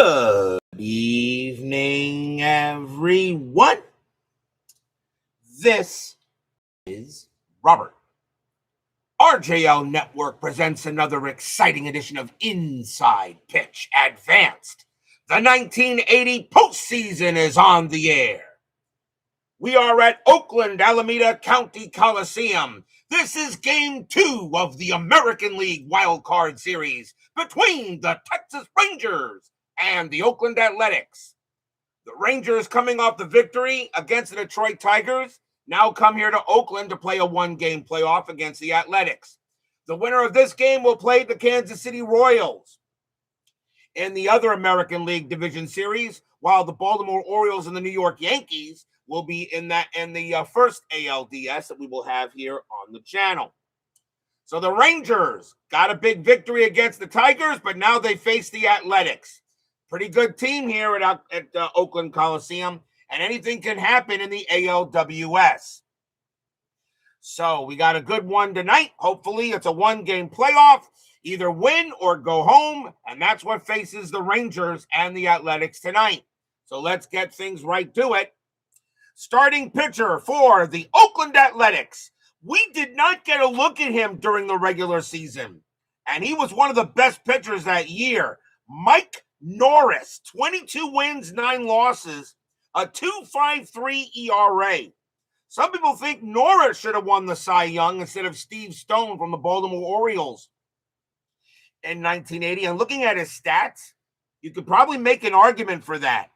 Good evening, everyone. This is Robert. RJL Network presents another exciting edition of Inside Pitch Advanced. The 1980 postseason is on the air. We are at Oakland-Alameda County Coliseum. This is Game 2 of the American League Wild Card Series between the Texas Rangers and the Oakland Athletics. The Rangers, coming off the victory against the Detroit Tigers, now come here to Oakland to play a one-game playoff against the Athletics. The winner of this game will play the Kansas City Royals in the other American League Division Series, while the Baltimore Orioles and the New York Yankees will be in the first ALDS that we will have here on the channel. So the Rangers got a big victory against the Tigers, but now they face the Athletics. Pretty good team here at Oakland Coliseum, and anything can happen in the ALWS. So we got a good one tonight. Hopefully it's a one-game playoff, either win or go home, and that's what faces the Rangers and the Athletics tonight. So let's get things right to it. Starting pitcher for the Oakland Athletics. We did not get a look at him during the regular season, and he was one of the best pitchers that year. Mike Norris, 22 wins, 9 losses, a 2.53 ERA. Some people think Norris should have won the Cy Young instead of Steve Stone from the Baltimore Orioles in 1980. And looking at his stats, you could probably make an argument for that.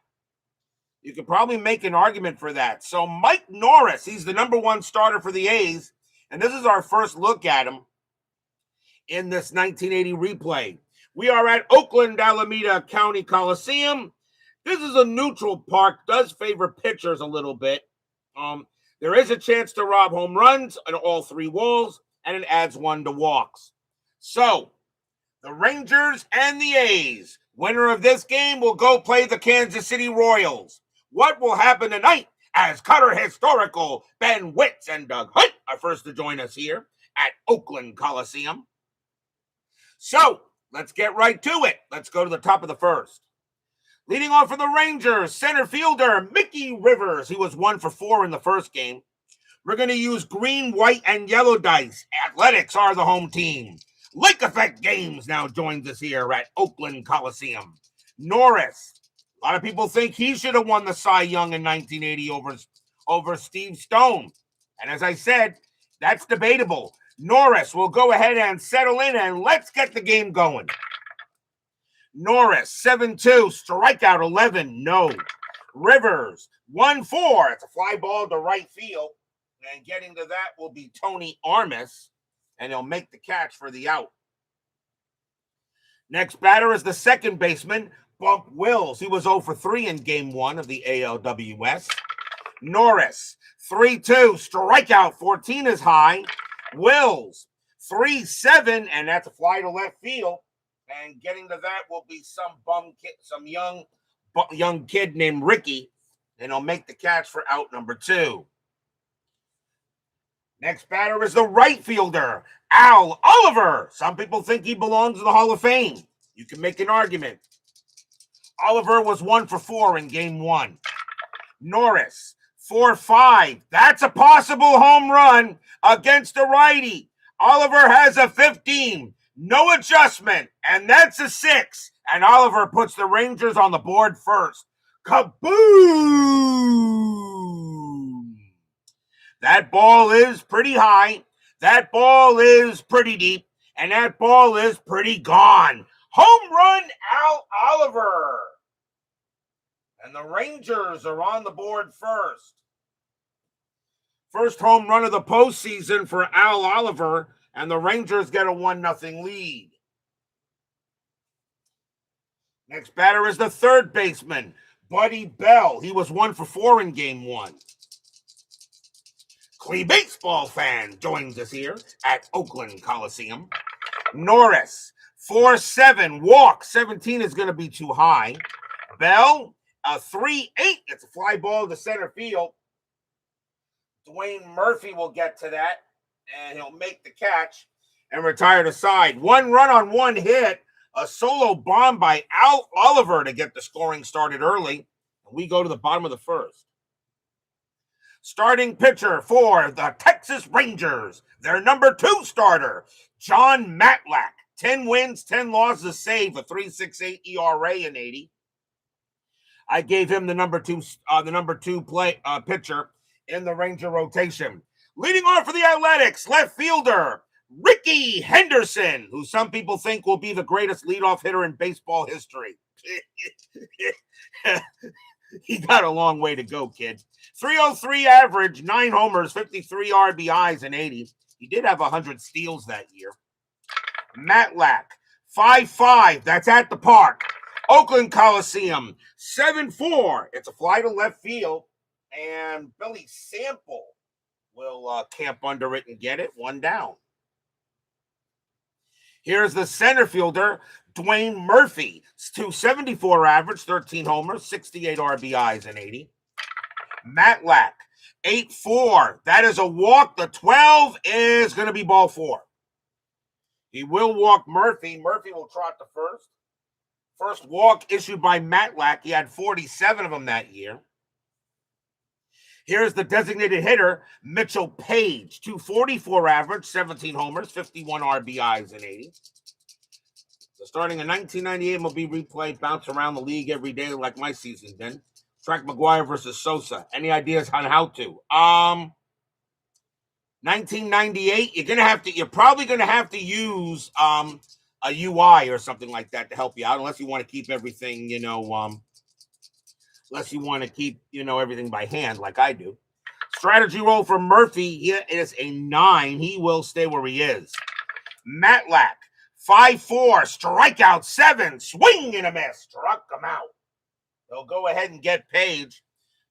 So Mike Norris, he's the number one starter for the A's, and this is our first look at him in this 1980 replay. We are at Oakland-Alameda County Coliseum. This is a neutral park, does favor pitchers a little bit. There is a chance to rob home runs on all 3 walls, and it adds 1 to walks. So, the Rangers and the A's. Winner of this game will go play the Kansas City Royals. What will happen tonight as Cutter Historical, Ben Witz, and Doug Hunt are first to join us here at Oakland Coliseum? So, let's get right to it. Let's go to the top of the first. Leading off for the Rangers, center fielder Mickey Rivers. He was 1 for 4 in the first game. We're going to use green, white, and yellow dice. Athletics are the home team. Lake Effect Games now joins us here at Oakland Coliseum. Norris. A lot of people think he should have won the Cy Young in 1980 over Steve Stone. And as I said, that's debatable. Norris will go ahead and settle in, and let's get the game going. Norris, 7-2, strikeout 11, no. Rivers, 1-4. It's a fly ball to right field. And getting to that will be Tony Armas, and he'll make the catch for the out. Next batter is the second baseman, Bump Wills. He was 0 for 3 in Game 1 of the ALWS. Norris, 3-2, strikeout 14 is high. Wills, 3-7, and that's a fly to left field. And getting to that will be some young kid named Ricky, and he'll make the catch for out number 2. Next batter is the right fielder, Al Oliver. Some people think he belongs in the Hall of Fame. You can make an argument. Oliver was 1 for 4 in Game 1. Norris, 4-5. That's a possible home run against a righty. Oliver has a 15. No adjustment, and that's a 6. And Oliver puts the Rangers on the board first. Kaboom! That ball is pretty high. That ball is pretty deep. And that ball is pretty gone. Home run, Al Oliver. And the Rangers are on the board first. First home run of the postseason for Al Oliver. And the Rangers get a 1-0 lead. Next batter is the third baseman, Buddy Bell. He was 1 for 4 in Game 1. Clee baseball fan joins us here at Oakland Coliseum. Norris, 4-7, walk. 17 is going to be too high. Bell, a 3-8. It's a fly ball to center field. Dwayne Murphy will get to that, and he'll make the catch and retire to side. 1 run on 1 hit. A solo bomb by Al Oliver to get the scoring started early. And we go to the bottom of the first. Starting pitcher for the Texas Rangers, their number 2 starter, John Matlack. 10 wins, 10 losses, save a 3.68 ERA in 80. I gave him the number two pitcher in the Ranger rotation. Leading off for the Athletics, left fielder Ricky Henderson, who some people think will be the greatest leadoff hitter in baseball history. He got a long way to go, kid. 303 average, 9 homers, 53 RBIs in 80. He did have 100 steals that year. Matlack, 5'5", that's at the park. Oakland Coliseum, 7'4". It's a fly to left field, and Billy Sample will camp under it and get it. 1 down. Here's the center fielder, Dwayne Murphy. 274 average, 13 homers, 68 RBIs in 80. Matlack, 8'4". That is a walk. The 12 is going to be ball 4. He will walk Murphy. Murphy will trot to first. First walk issued by Matlack. He had 47 of them that year. Here's the designated hitter, Mitchell Page. 244 average, 17 homers, 51 RBIs in 80. So starting in 1998, will be replayed, bounce around the league every day like my season did. Track McGuire versus Sosa. Any ideas on how to? 1998, you're probably gonna have to use a UI or something like that to help you out, unless you want to keep everything, everything by hand like I do. Strategy roll for Murphy, here is a 9. He will stay where he is. Matlack, 5'4", strikeout 7, swing and a miss, struck him out. They'll go ahead and get Page.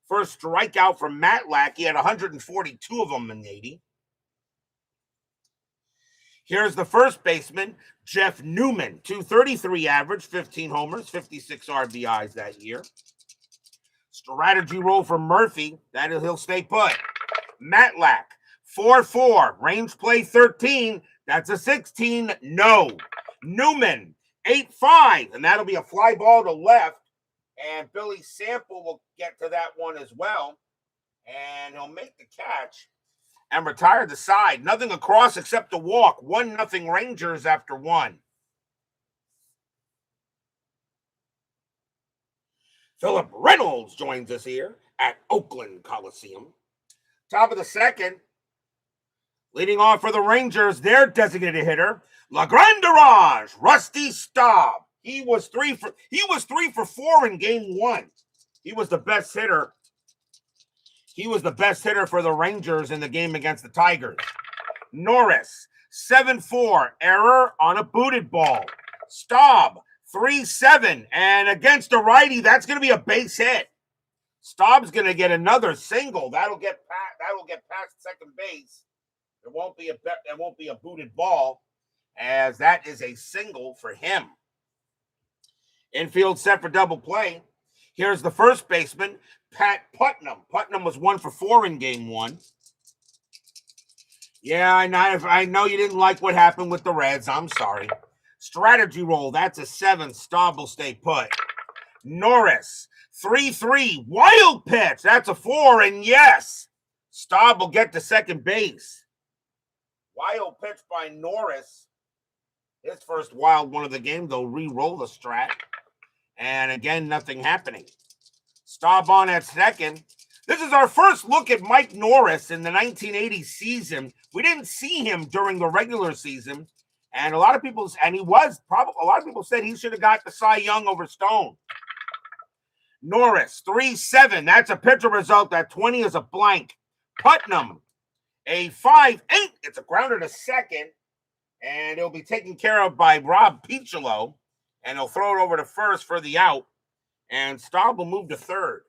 First strikeout from Matlack. He had 142 of them in 80. Here's the first baseman, Jeff Newman. 233 average, 15 homers, 56 RBIs that year. Strategy roll for Murphy. He'll stay put. Matlack, 4'4", range play 13. That's a 16. No. Newman, 8'5", and that'll be a fly ball to left. And Billy Sample will get to that one as well. And he'll make the catch and retire the side. Nothing across except a walk. 1-0 Rangers after 1. Philip Reynolds joins us here at Oakland Coliseum. Top of the second. Leading off for the Rangers, their designated hitter, La Grande Garage, Rusty Staub. He was 3 for 4 in game 1. He was the best hitter. He was the best hitter for the Rangers in the game against the Tigers. Norris, 7'4", error on a booted ball. Staub, 3-7, and against a righty, that's going to be a base hit. Staub's going to get another single. That'll get past second base. It won't be a booted ball, as that is a single for him. Infield set for double play. Here's the first baseman, Pat Putnam. Putnam was 1 for 4 in game 1. Yeah, I know you didn't like what happened with the Reds. I'm sorry. Strategy roll, that's a 7. Staub will stay put. Norris, 3-3. Wild pitch, that's a 4. And yes, Staub will get to second base. Wild pitch by Norris. His first wild one of the game. They'll re-roll the strat. And again, nothing happening. Staub on at second. This is our first look at Mike Norris in the 1980 season. We didn't see him during the regular season. And a lot of people said he should have got the Cy Young over Stone. Norris, 3-7. That's a pitcher result. That 20 is a blank. Putnam, a 5-8. It's a grounder to second. And it'll be taken care of by Rob Piccolo. And he'll throw it over to first for the out. And Staub will move to third.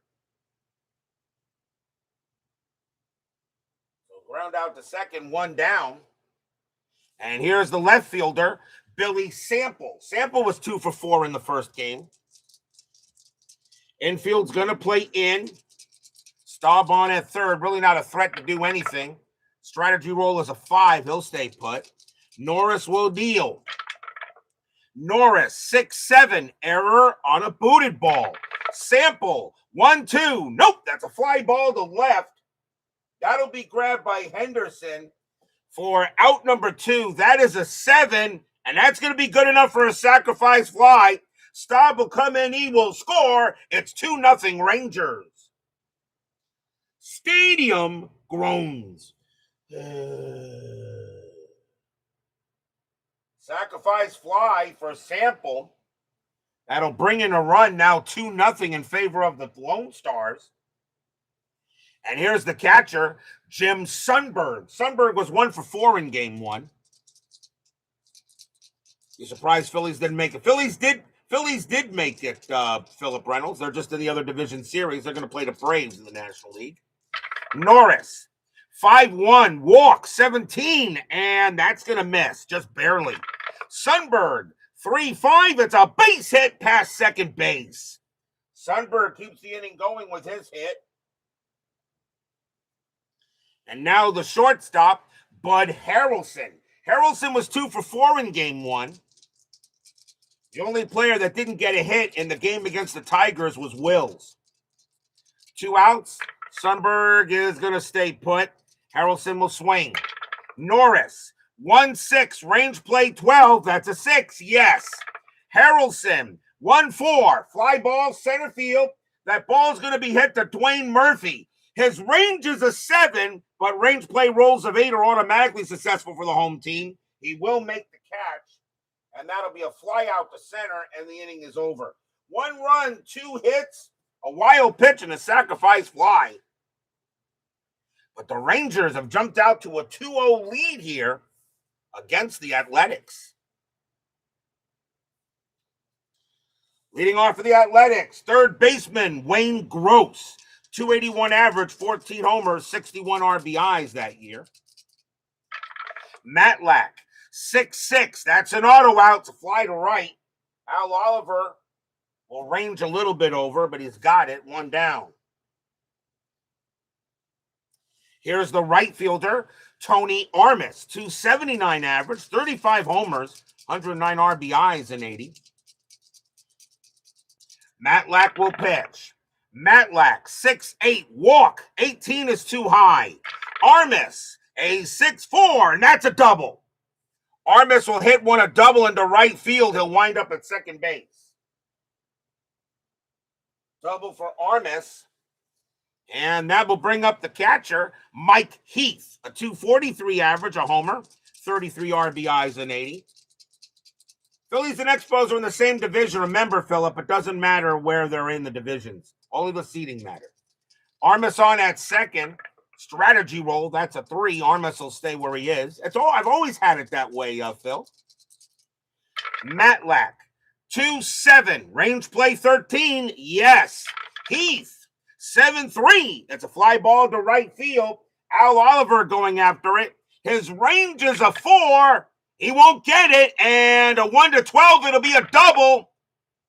So ground out to second, 1 down. And here's the left fielder, Billy Sample. Sample was 2 for 4 in the first game. Infield's going to play in. Staub on at third. Really not a threat to do anything. Strategy roll is a 5. He'll stay put. Norris will deal. Norris, 6-7, error on a booted ball. Sample, 1-2. Nope, that's a fly ball to left. That'll be grabbed by Henderson for out number 2. That is a 7, and that's going to be good enough for a sacrifice fly. Staub will come in, he will score. It's 2-0 Rangers. Stadium groans. Sacrifice fly for Sample. That'll bring in a run, now 2-0 in favor of the Lone Stars. And here's the catcher, Jim Sundberg. Sundberg was 1 for 4 in game 1. You surprised Phillies didn't make it? Phillies did make it, Phillip Reynolds. They're just in the other division series. They're going to play the Braves in the National League. Norris, 5-1, walk, 17, and that's going to miss, just barely. Sundberg, 3-5, it's a base hit past second base. Sundberg keeps the inning going with his hit. And now the shortstop, Bud Harrelson. Harrelson was 2 for 4 in game 1. The only player that didn't get a hit in the game against the Tigers was Wills. 2 outs. Sundberg is going to stay put. Harrelson will swing. Norris, 1-6, range play 12. That's a 6, yes. Harrelson, 1-4, fly ball, center field. That ball is going to be hit to Dwayne Murphy. His range is a 7, but range play rolls of 8 are automatically successful for the home team. He will make the catch, and that'll be a fly out to center, and the inning is over. 1 run, 2 hits, a wild pitch, and a sacrifice fly. But the Rangers have jumped out to a 2-0 lead here against the Athletics. Leading off for the Athletics, third baseman Wayne Gross. 281 average, 14 homers, 61 RBIs that year. Matlack, 6-6. That's an auto out to fly to right. Al Oliver will range a little bit over, but he's got it, 1 down. Here's the right fielder, Tony Armas, 279 average, 35 homers, 109 RBIs in 80. Matlack will pitch. Matlack, 6'8", walk, 18 is too high. Armas, a 6'4", and that's a double. Armas will hit one a double into right field. He'll wind up at second base. Double for Armas. And that will bring up the catcher, Mike Heath, a 243 average, a homer, 33 RBIs in 80. Phillies and Expos are in the same division. Remember, Phillip, it doesn't matter where they're in the divisions. Only the seeding matters. Armas on at second. Strategy roll, that's a 3. Armas will stay where he is. I've always had it that way, Phil. Matlack, 2-7. Range play 13. Yes. Heath, 7-3. It's a fly ball to right field. Al Oliver going after it. His range is a 4. He won't get it. And a 1-12, it'll be a double.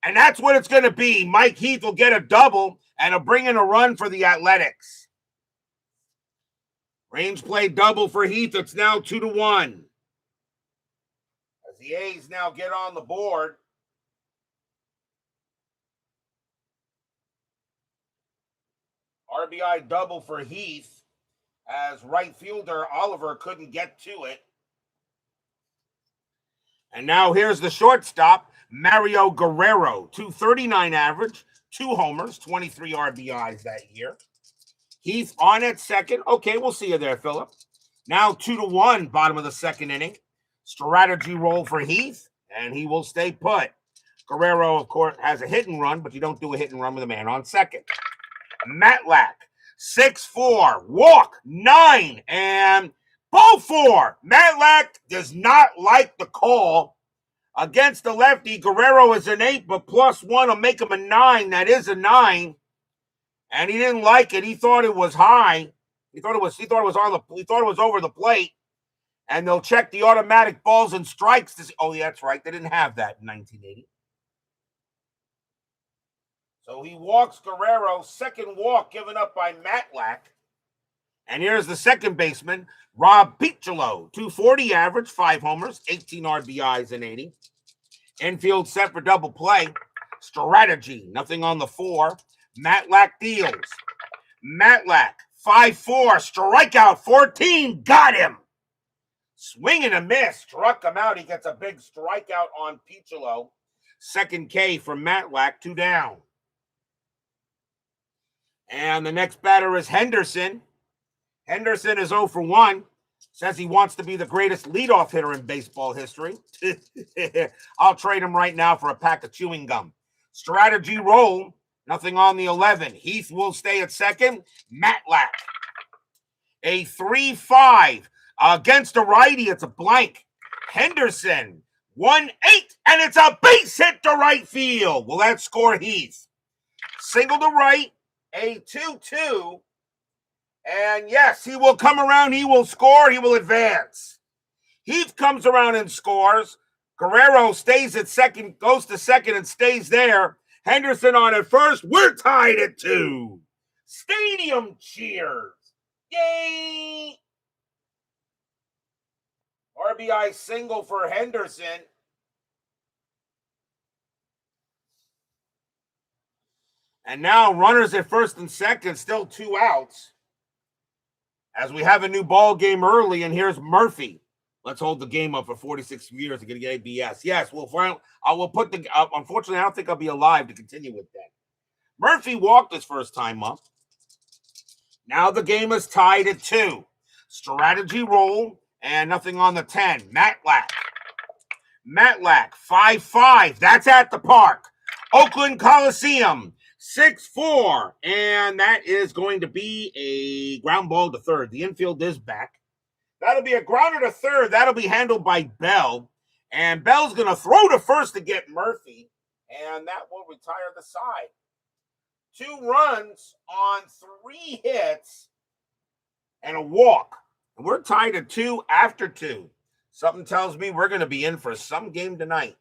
And that's what it's going to be. Mike Heath will get a double and he'll bring in a run for the Athletics. Range play double for Heath. It's now 2-1. As the A's now get on the board. RBI double for Heath as right fielder Oliver couldn't get to it. And now here's the shortstop, Mario Guerrero, 239 average, 2 homers, 23 RBIs that year. Heath on at second. Okay, we'll see you there, Phillip. Now 2-1, bottom of the second inning. Strategy roll for Heath, and he will stay put. Guerrero, of course, has a hit and run, but you don't do a hit and run with a man on second. Matlack, 6'4", walk, 9, and ball 4. Matlack does not like the call. Against the lefty, Guerrero is an 8, but +1 will make him a 9. That is a 9. And he didn't like it. He thought it was high. He thought it was over the plate. And they'll check the automatic balls and strikes to see. Oh, yeah, that's right. They didn't have that in 1980. So he walks Guerrero, second walk given up by Matlack. And here's the second baseman, Rob Piccolo, 240 average, 5 homers, 18 RBIs in 80. Infield set for double play. Strategy, nothing on the 4. Matlack deals. Matlack, 5-4, strikeout 14, got him. Swing and a miss, struck him out. He gets a big strikeout on Piccolo. Second K from Matlack, 2 down. And the next batter is Henderson. Henderson is 0 for 1. Says he wants to be the greatest leadoff hitter in baseball history. I'll trade him right now for a pack of chewing gum. Strategy roll, nothing on the 11. Heath will stay at second. Matlack, a 3-5 against a righty. It's a blank. Henderson, 1-8, and it's a base hit to right field. Will that score Heath? Single to right, a 2-2. And yes, he will come around, he will score, he will advance. Heath comes around and scores. Guerrero stays at second, goes to second and stays there. Henderson on at first. We're tied at 2. Stadium cheers. Yay! RBI single for Henderson. And now runners at first and second, still 2 outs. As we have a new ball game early, and here's Murphy. Let's hold the game up for 46 years to get ABS. Yes, I will put the. Unfortunately, I don't think I'll be alive to continue with that. Murphy walked his first time up. Now the game is tied at 2. Strategy roll and nothing on the 10. Matlack. Matlack, 5-5. That's at the park. Oakland Coliseum. 6-4, and that is going to be a ground ball to third. The infield is back. That'll be a grounder to third. That'll be handled by Bell, and Bell's going to throw to first to get Murphy, and that will retire the side. 2 runs on 3 hits and a walk. And we're tied at 2 after 2. Something tells me we're going to be in for some game tonight.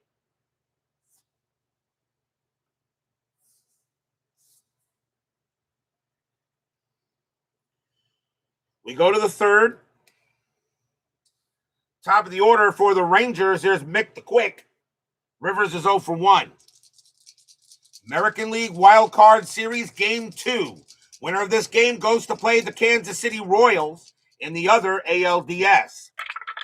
We go to the third. Top of the order for the Rangers, there's Mick the Quick. Rivers is 0 for 1. American League Wild Card Series Game 2. Winner of this game goes to play the Kansas City Royals in the other ALDS.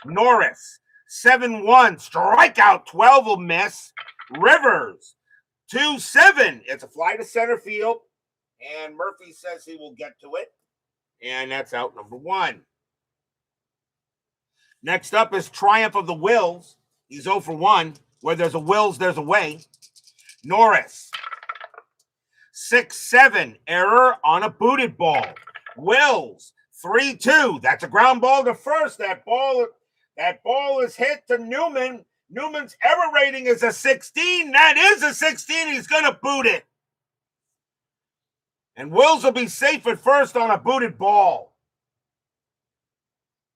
Norris, 7-1, strikeout 12 will miss. Rivers, 2-7. It's a fly to center field, and Murphy says he will get to it. And that's out number 1. Next up is Triumph of the Wills. He's 0 for 1. Where there's a Wills, there's a way. Norris. 6-7. Error on a booted ball. Wills. 3-2. That's a ground ball to first. That ball is hit to Newman. Newman's error rating is a 16. That is a 16. He's going to boot it. And Wills will be safe at first on a booted ball.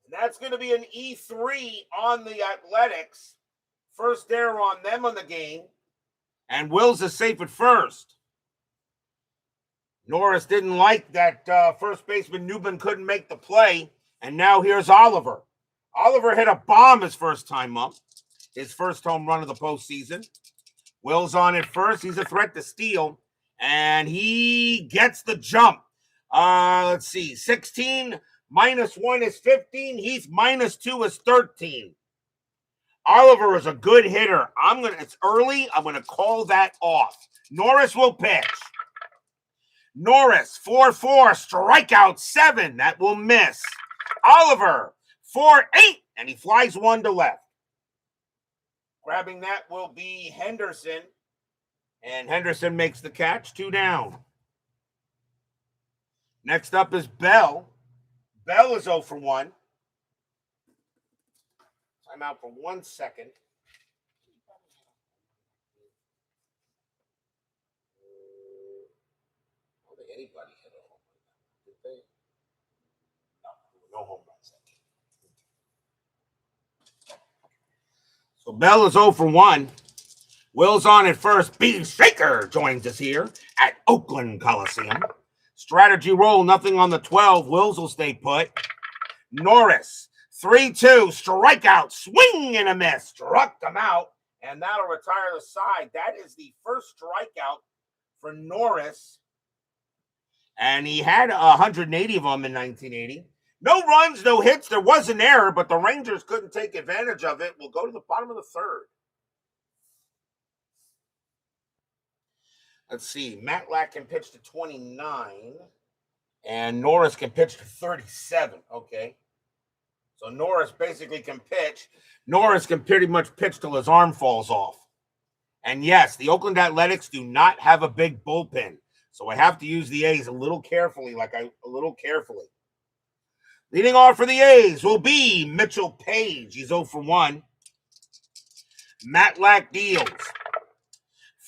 And that's going to be an E3 on the Athletics. First error on them on the game. And Wills is safe at first. Norris didn't like that first baseman Newman couldn't make the play. And now here's Oliver. Oliver hit a bomb his first time up. His first home run of the postseason. Wills on at first. He's a threat to steal. And he gets the jump. Let's see. 16 minus 1 is 15. Heath minus 2 is 13. Oliver is a good hitter. It's early. I'm gonna call that off. Norris will pitch. Norris, 4-4, strikeout 7. That will miss. Oliver, 4-8, and he flies 1 to left. Grabbing that will be Henderson. And Henderson makes the catch, 2 down. Next up is Bell. Bell is 0 for 1. Time out for 1 second. I don't think anybody hit a home run. Did they? No home runs. So Bell is 0 for 1. Will's on at first. B. Shaker joins us here at Oakland Coliseum. Strategy roll, nothing on the 12. Wills will stay put. Norris, 3-2, strikeout, swing and a miss. Struck him out. And that'll retire the side. That is the first strikeout for Norris. And he had 180 of them in 1980. No runs, no hits. There was an error, but the Rangers couldn't take advantage of it. We'll go to the bottom of the third. Let's see. Matlack can pitch to 29. And Norris can pitch to 37. Okay. So Norris basically can pitch. Norris can pretty much pitch till his arm falls off. And yes, the Oakland Athletics do not have a big bullpen. So I have to use the A's a little carefully, Leading off for the A's will be Mitchell Page. He's 0 for 1. Matlack deals.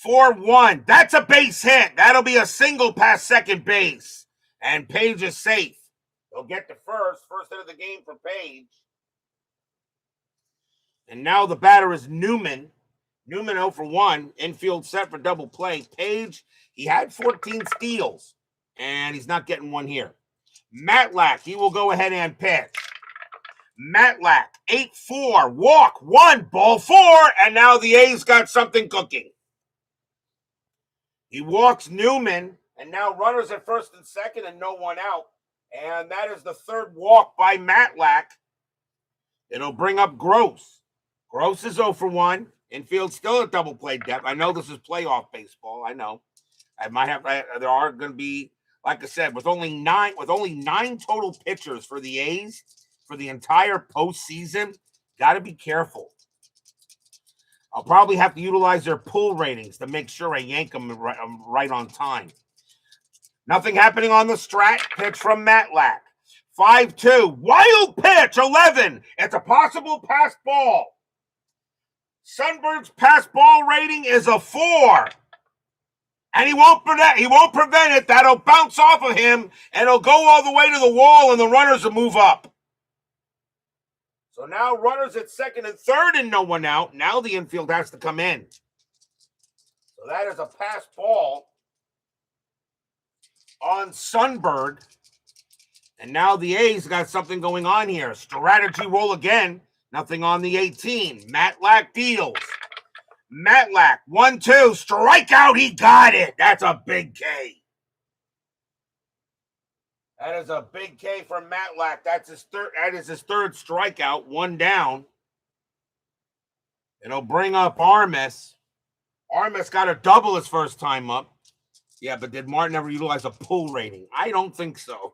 4-1. That's a base hit. That'll be a single past second base. And Page is safe. He'll get to first hit of the game for Page. And now the batter is Newman. Newman 0 for 1. Infield set for double play. Page, he had 14 steals. And he's not getting one here. Matlack, he will go ahead and pitch. Matlack, 8-4. Walk, 1, ball 4. And now the A's got something cooking. He walks Newman. And now runners at first and second and no one out. And that is the third walk by Matlack. It'll bring up Gross. Gross is 0 for 1. Infield still at double play depth. I know this is playoff baseball. I know. There are going to be, like I said, with only nine total pitchers for the A's for the entire postseason. Got to be careful. I'll probably have to utilize their pull ratings to make sure I yank them right on time. Nothing happening on the strat. Pitch from Matlack. 5-2. Wild pitch. 11. It's a possible pass ball. Sunbird's pass ball rating is a 4. And he won't prevent it. That'll bounce off of him, and it'll go all the way to the wall, and the runners will move up. So now runners at second and third and no one out. Now the infield has to come in. So that is a pass ball on Sunbird. And now the A's got something going on here. Strategy roll again. Nothing on the 18. Matlack deals. Matlack, 1-2. Strikeout. He got it. That's a big K. That is a big K for Matlack. That is his third strikeout. 1 down. It'll bring up Armas. Armas got a double his first time up. Yeah, but did Martin ever utilize a pull rating? I don't think so.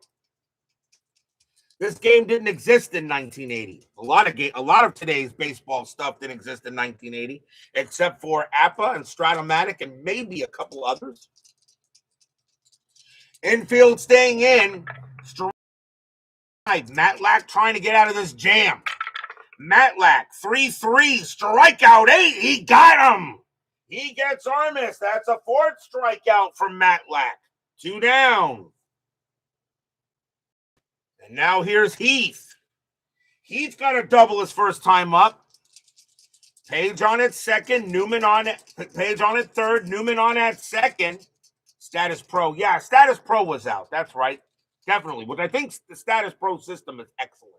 This game didn't exist in 1980. A lot of today's baseball stuff didn't exist in 1980, except for APA and Stratomatic and maybe a couple others. Infield staying in. Matlack trying to get out of this jam. Matlack, 3-3, strikeout 8. He got him. He gets Armas. That's a 4th strikeout from Matlack. 2 down. And now here's Heath. Heath got a double his first time up. Page on at second, Newman on it. Page on at third, Newman on at second. Status Pro. Yeah, Status Pro was out. That's right. Definitely. Which I think the Status Pro system is excellent.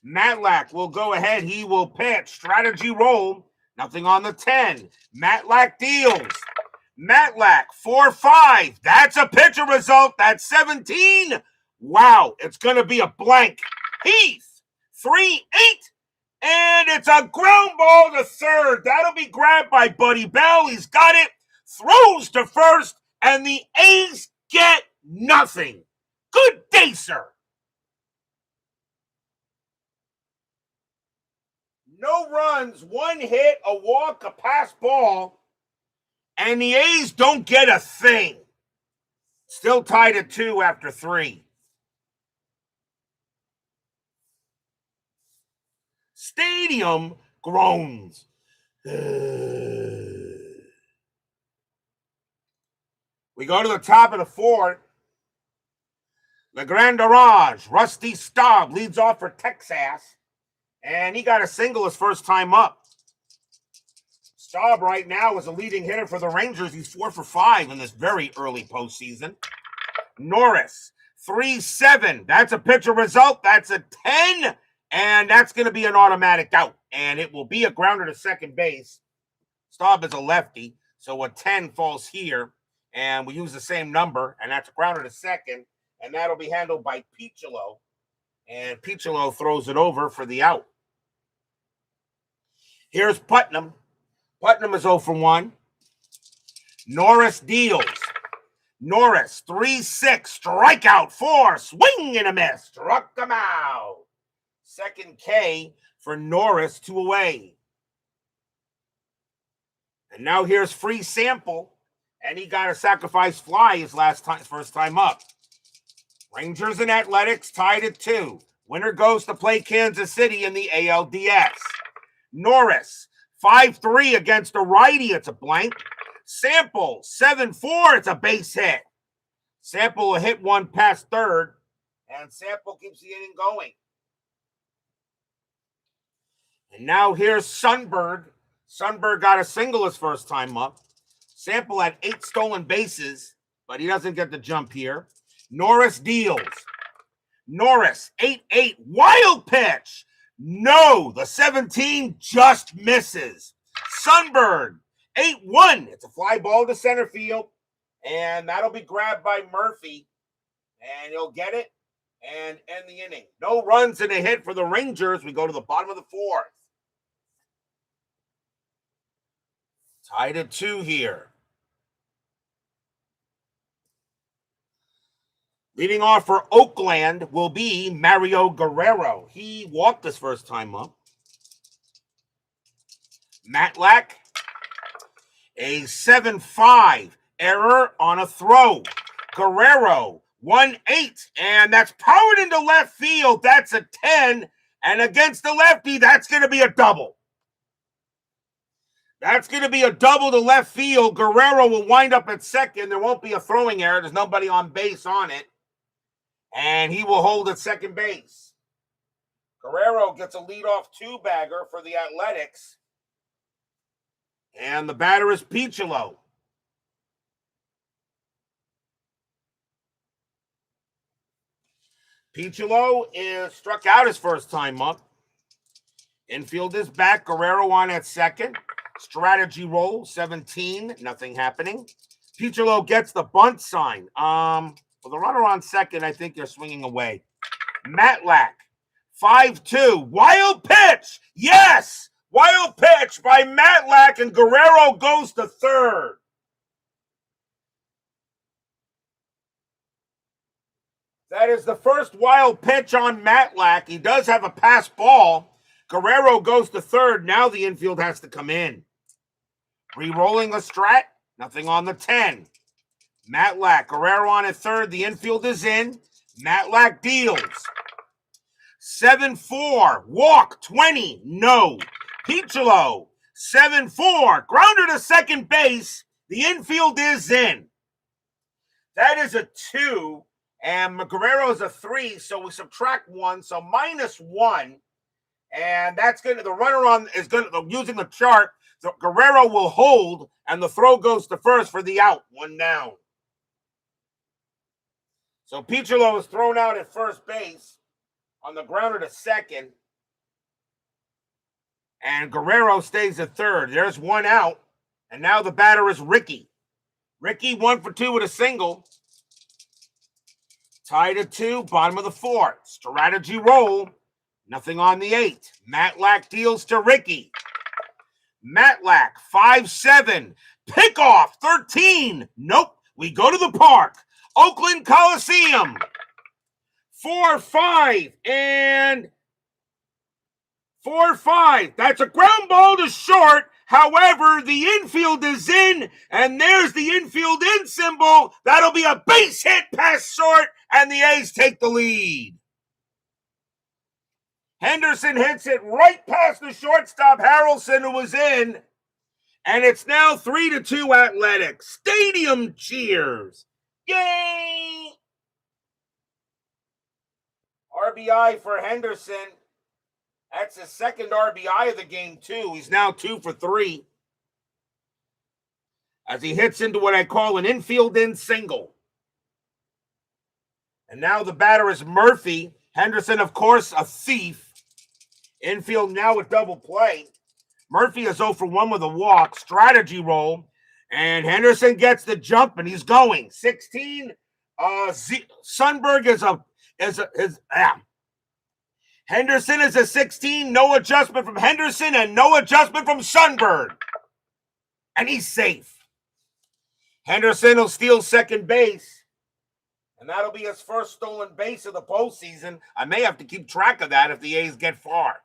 Matlack will go ahead. He will pitch. Strategy roll. Nothing on the 10. Matlack deals. Matlack, 4-5. That's a pitcher result. That's 17. Wow, it's going to be a blank. Heath, 3-8. And it's a ground ball to third. That'll be grabbed by Buddy Bell. He's got it. Throws to first. And the A's get nothing. Good day, sir. No runs, 1 hit, a walk, a pass ball. And the A's don't get a thing. Still tied at 2 after 3. Stadium groans. We go to the top of the 4th. Le Grand Garage, Rusty Staub leads off for Texas. And he got a single his first time up. Staub right now is a leading hitter for the Rangers. He's 4 for 5 in this very early postseason. Norris, 3-7. That's a pitcher result. That's a 10. And that's going to be an automatic out. And it will be a grounder to second base. Staub is a lefty, so a 10 falls here. And we use the same number, and that's a grounder to second. And that'll be handled by Piccolo. And Piccolo throws it over for the out. Here's Putnam. Putnam is 0 for 1. Norris deals. Norris, 3-6, strikeout, 4, swing and a miss. Struck him out. Second K for Norris, 2 away. And now here's free sample, and he got a sacrifice fly his first time up. Rangers and Athletics tied at 2. Winner goes to play Kansas City in the ALDS. Norris, 5-3 against a righty. It's a blank. Sample, 7-4. It's a base hit. Sample will hit one past third, and Sample keeps the inning going. And now here's Sundberg. Sundberg got a single his first time up. Sample had 8 stolen bases, but he doesn't get the jump here. Norris deals. Norris, 8-8, wild pitch. No, the 17 just misses. Sundberg, 8-1. It's a fly ball to center field, and that'll be grabbed by Murphy, and he'll get it and end the inning. No runs and a hit for the Rangers. We go to the bottom of the 4th. Tied at 2 here. Leading off for Oakland will be Mario Guerrero. He walked his first time up. Matlack, a 7-5 error on a throw. Guerrero, 1-8, and that's powered into left field. That's a 10, and against the lefty, that's going to be a double. That's going to be a double to left field. Guerrero will wind up at second. There won't be a throwing error. There's nobody on base on it. And he will hold at second base. Guerrero gets a leadoff 2-bagger for the Athletics. And the batter is Piccolo. Piccolo is struck out his first time up. Infield is back. Guerrero on at second. Strategy roll, 17. Nothing happening. Piccolo gets the bunt sign. With a runner on second, I think they're swinging away. Matlack, 5-2. Wild pitch. Yes. Wild pitch by Matlack, and Guerrero goes to third. That is the first wild pitch on Matlack. He does have a pass ball. Guerrero goes to third. Now the infield has to come in. Re-rolling a strat. Nothing on the 10. Matlack, Guerrero on at third. The infield is in. Matlack deals. 7-4. Walk, 20. No. Piccolo, 7-4. Grounder to second base. The infield is in. That is a 2. And Guerrero is a 3. So we subtract 1. So -1. And that's going to, the runner on is going to, using the chart, so Guerrero will hold, and the throw goes to first for the out. 1 down. So Piccolo is thrown out at first base on the grounder to second. And Guerrero stays at third. There's 1 out. And now the batter is Ricky. Ricky 1 for 2 with a single. Tied at 2, bottom of the 4th. Strategy roll. Nothing on the 8. Matlack deals to Ricky. Matlack, 5-7. Pickoff, 13. Nope. We go to the park. Oakland Coliseum. 4-5 and 4-5. That's a ground ball to short. However, the infield is in, and there's the infield in symbol. That'll be a base hit past short, and the A's take the lead. Henderson hits it right past the shortstop, Harrelson, who was in. And it's now 3-2 Athletics. Stadium cheers. Yay! RBI for Henderson. That's his second RBI of the game, too. He's now 2 for 3. As he hits into what I call an infield in single. And now the batter is Murphy. Henderson, of course, a thief. Infield now with double play. Murphy is 0 for 1 with a walk. Strategy roll. And Henderson gets the jump, and he's going. 16. Sundberg Henderson is a 16. No adjustment from Henderson and no adjustment from Sundberg. And he's safe. Henderson will steal second base. And that'll be his first stolen base of the postseason. I may have to keep track of that if the A's get far.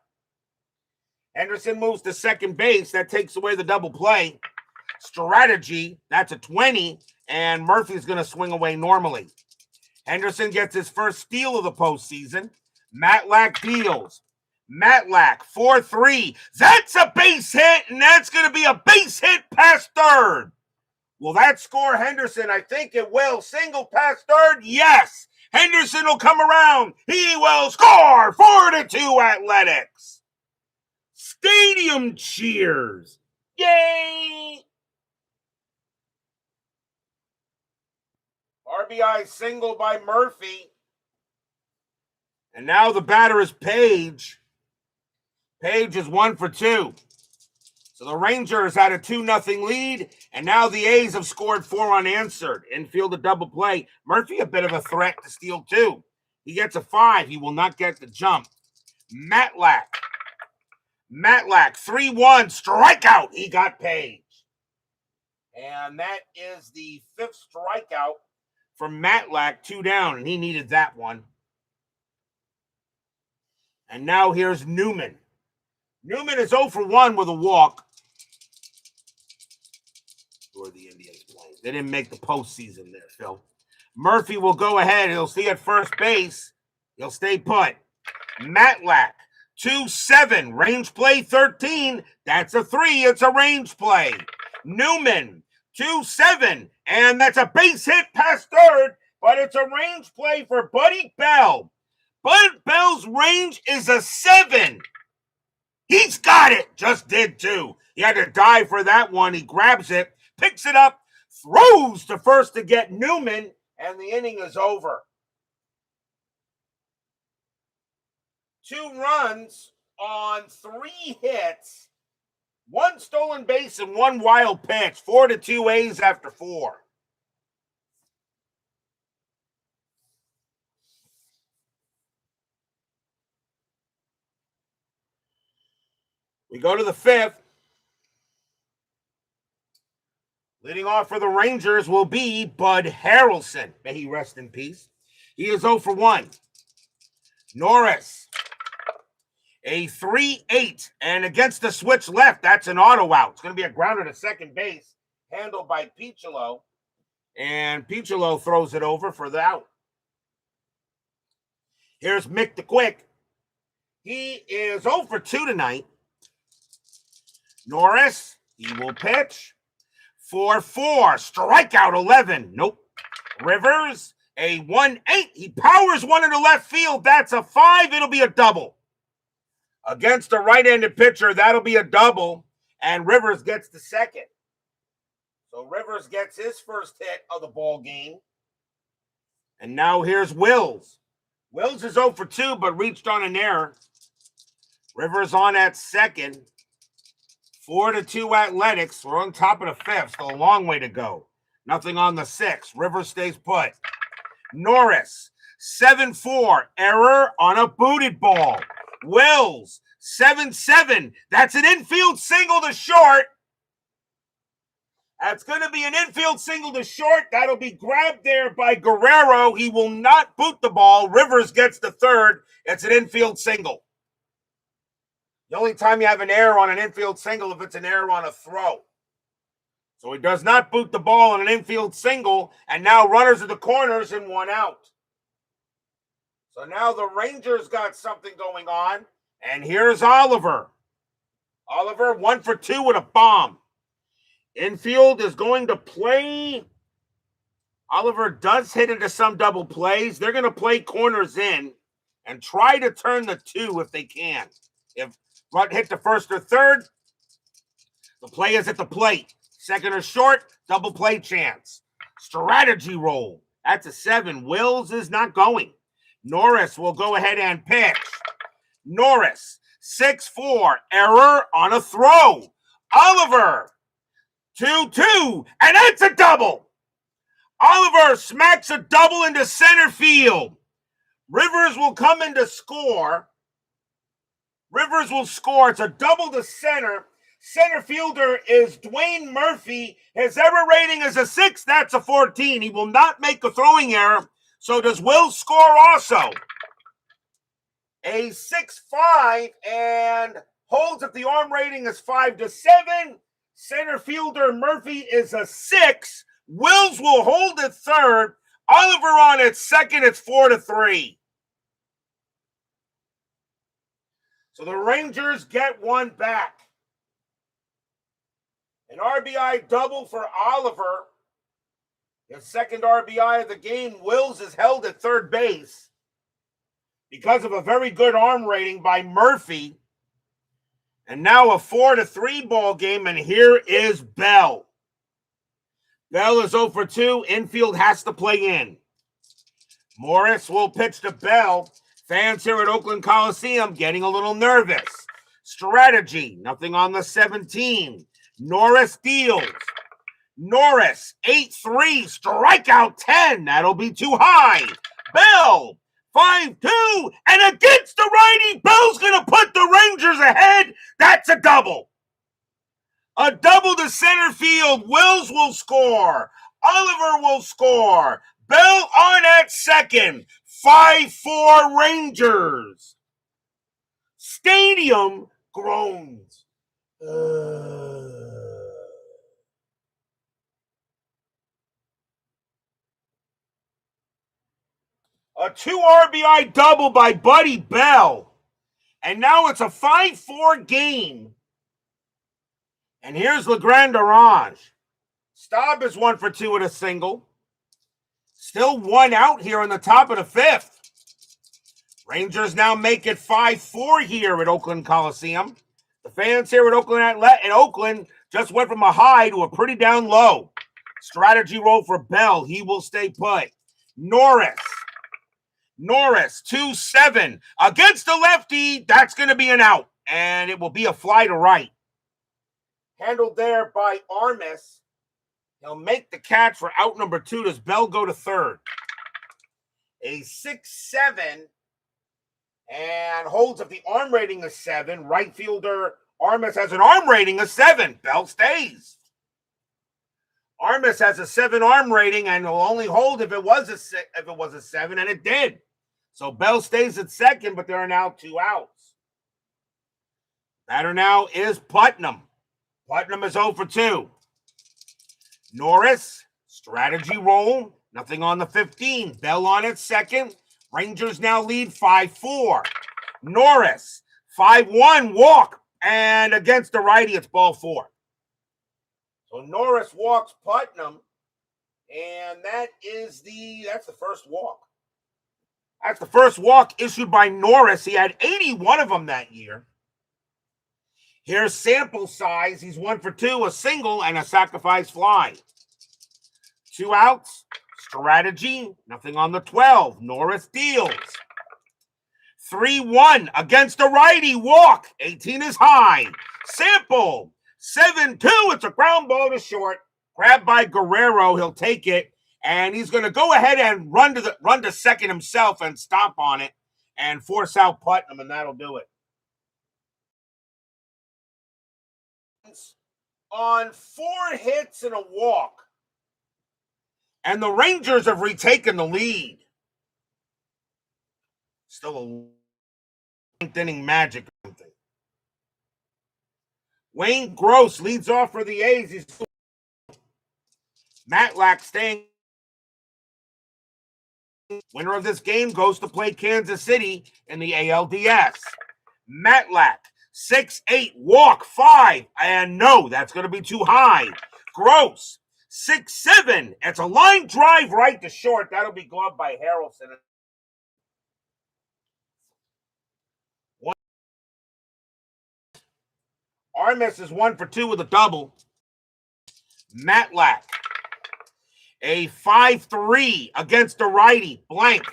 Henderson moves to second base. That takes away the double play. Strategy, that's a 20. And Murphy's going to swing away normally. Henderson gets his first steal of the postseason. Matlack deals. Matlack, 4-3. That's a base hit, and that's going to be a base hit past third. Will that score Henderson? I think it will. Single past third? Yes. Henderson will come around. He will score. 4-2 Athletics. Stadium cheers. Yay! RBI single by Murphy. And now the batter is Page. Page is 1 for 2. So the Rangers had a 2-0 lead, and now the A's have scored 4 unanswered. Infield a double play. Murphy a bit of a threat to steal 2. He gets a 5. He will not get the jump. Matlack, 3-1, strikeout. He got Page. And that is the 5th strikeout from Matlack, 2 down, and he needed that one. And now here's Newman. Newman is 0 for 1 with a walk. Who are the Indians playing? They didn't make the postseason there, Phil. Murphy will go ahead. He'll see at first base. He'll stay put. Matlack, 2-7. Range play 13. That's a 3. It's a range play. Newman, 2-7. And that's a base hit past third, but it's a range play for Buddy Bell. Bud Bell's range is a 7. He's got it. Just did too. He had to dive for that one. He grabs it, picks it up, throws to first to get Newman, and the inning is over. 2 runs on 3 hits, 1 stolen base, and 1 wild pitch. 4-2 A's after 4. We go to the 5th. Leading off for the Rangers will be Bud Harrelson. May he rest in peace. He is 0 for 1. Norris, a 3-8. And against the switch left, that's an auto out. It's going to be a grounder to second base, handled by Piccolo. And Piccolo throws it over for the out. Here's Mick the Quick. He is 0 for 2 tonight. Norris, he will pitch. 4-4, strikeout 11. Nope. Rivers, a 1-8. He powers one into left field. That's a 5. It'll be a double. Against a right-handed pitcher, that'll be a double. And Rivers gets the second. So Rivers gets his first hit of the ball game. And now here's Wills. Wills is 0 for 2, but reached on an error. Rivers on at second. 4-2 Athletics. We're on top of the 5th. Still a long way to go. Nothing on the 6th. Rivers stays put. Norris, 7-4. Error on a booted ball. Wills, 7-7. That's an infield single to short. That's going to be an infield single to short. That'll be grabbed there by Guerrero. He will not boot the ball. Rivers gets the third. It's an infield single. The only time you have an error on an infield single if it's an error on a throw. So he does not boot the ball on an infield single, and now runners at the corners and 1 out. So now the Rangers got something going on, and here's Oliver. Oliver, 1 for 2 with a bomb. Infield is going to play. Oliver does hit into some double plays. They're going to play corners in and try to turn the 2 if they can. If run hit the first or third, the play is at the plate. Second or short, double play chance. Strategy roll. That's a 7. Wills is not going. Norris will go ahead and pitch. Norris, 6-4. Error on a throw. Oliver, 2-2, and that's a double. Oliver smacks a double into center field. Rivers will come in to score. Rivers will score. It's a double to center. Center fielder is Dwayne Murphy. His error rating is a 6. That's a 14. He will not make a throwing error. So does Will score also? A 6-5 and holds if the arm rating is 5-7. Center fielder Murphy is a 6. Wills will hold at third. Oliver on at second. It's 4-3. So the Rangers get one back. An RBI double for Oliver. His second RBI of the game. Wills is held at third base because of a very good arm rating by Murphy. And now a 4-3 ball game, and here is Bell. Bell is 0 for 2. Infield has to play in. Morris will pitch to Bell. Fans here at Oakland Coliseum getting a little nervous. Strategy, nothing on the 17. Norris deals. Norris, 8-3, strikeout 10. That'll be too high. Bell, 5-2, and against the righty, Bell's going to put the Rangers ahead. That's a double. A double to center field. Wills will score. Oliver will score. Bell on at second. 5-4 Rangers. Stadium groans. A 2 RBI double by Buddy Bell. And now it's a 5-4 game. And here's LeGrand Orange. Staub is 1 for 2 with a single. Still one out here in the top of the fifth. Rangers now make it 5-4 here at Oakland Coliseum. The fans here at Oakland just went from a high to a pretty down low. Strategy roll for Bell. He will stay put. Norris, 2-7. Against the lefty, that's going to be an out. And it will be a fly to right. Handled there by Armas. He'll make the catch for out number 2. Does Bell go to third? A 6-7 and holds if the arm rating is 7. Right fielder Armas has an arm rating of 7. Bell stays. Armas has a 7 arm rating and will only hold if it was a 7, and it did. So Bell stays at second, but there are now 2 outs. Batter now is Putnam. Putnam is 0 for 2. Norris, strategy roll, nothing on the 15. Bell on at second. Rangers now lead 5-4. Norris, 5-1, walk. And against the righty, it's ball 4. So Norris walks Putnam. And that's the first walk. That's the first walk issued by Norris. He had 81 of them that year. Here's sample size. He's 1 for 2, a single, and a sacrifice fly. 2 outs. Strategy. Nothing on the 12. Norris deals. 3-1 against the righty. Walk. 18 is high. Sample. 7-2. It's a ground ball to short. Grabbed by Guerrero. He'll take it. And he's going to go ahead and run to second himself and stomp on it and force out Putnam, and that'll do it. On 4 hits and a walk. And the Rangers have retaken the lead. Still a 9th inning magic. Wayne Gross leads off for the A's. Matlack staying. Winner of this game goes to play Kansas City in the ALDS. Matlack. 6-8, walk 5, and no, that's going to be too high. Gross, 6-7. It's a line drive right to short. That'll be gloved by Harrelson. Armas is 1 for 2 with a double. Matlack, a 5-3 against the righty. Blank.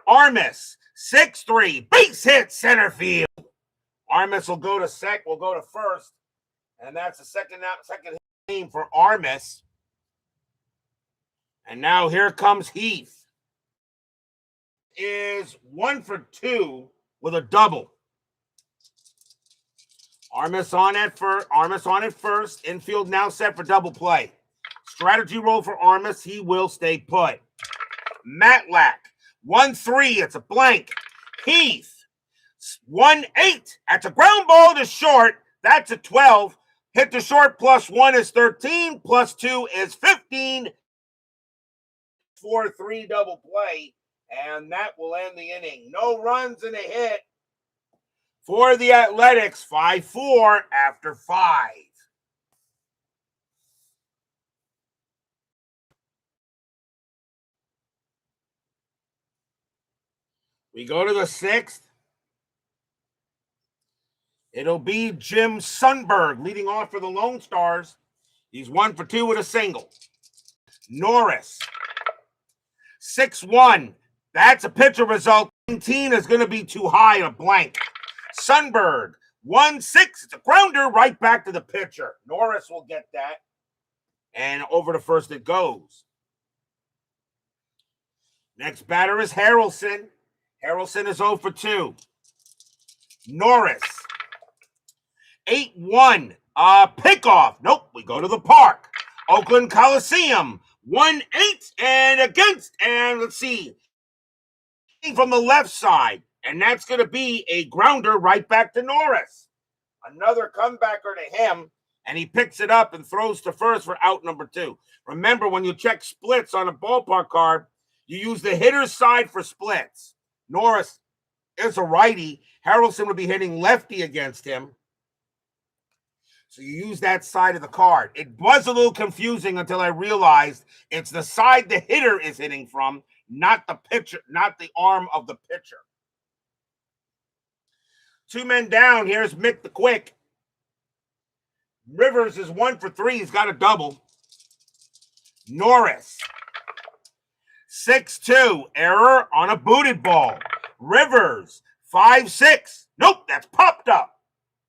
Armas, 6-3, base hit center field. Armis will go to first, and that's the second game for Armis. And now here comes Heath. Is 1 for 2 with a double. Armis on it first. Infield now set for double play. Strategy roll for Armis. He will stay put. Matlack, 1-3. It's a blank. Heath, 1-8. That's a ground ball to short. That's a 12. Hit to short plus 1 is 13. Plus 2 is 15. 4-3 double play. And that will end the inning. No runs and a hit for the Athletics. 5-4 after 5. We go to the 6th. It'll be Jim Sundberg leading off for the Lone Stars. He's 1 for 2 with a single. Norris, 6-1. That's a pitcher result. 19 is going to be too high, a blank. Sundberg, 1-6. It's a grounder right back to the pitcher. Norris will get that. And over to first it goes. Next batter is Harrelson. Harrelson is 0 for 2. Norris, 8-1. Pickoff. Nope, we go to the park. Oakland Coliseum, 1-8 and against. And let's see. From the left side. And that's going to be a grounder right back to Norris. Another comebacker to him. And he picks it up and throws to first for out number 2. Remember, when you check splits on a ballpark card, you use the hitter's side for splits. Norris is a righty. Harrelson would be hitting lefty against him. So you use that side of the card. It was a little confusing until I realized it's the side the hitter is hitting from, not the pitcher, not the arm of the pitcher. 2 men down. Here's Mick the Quick. Rivers is 1 for 3. He's got a double. Norris, 6-2. Error on a booted ball. Rivers, 5-6. Nope, that's popped up.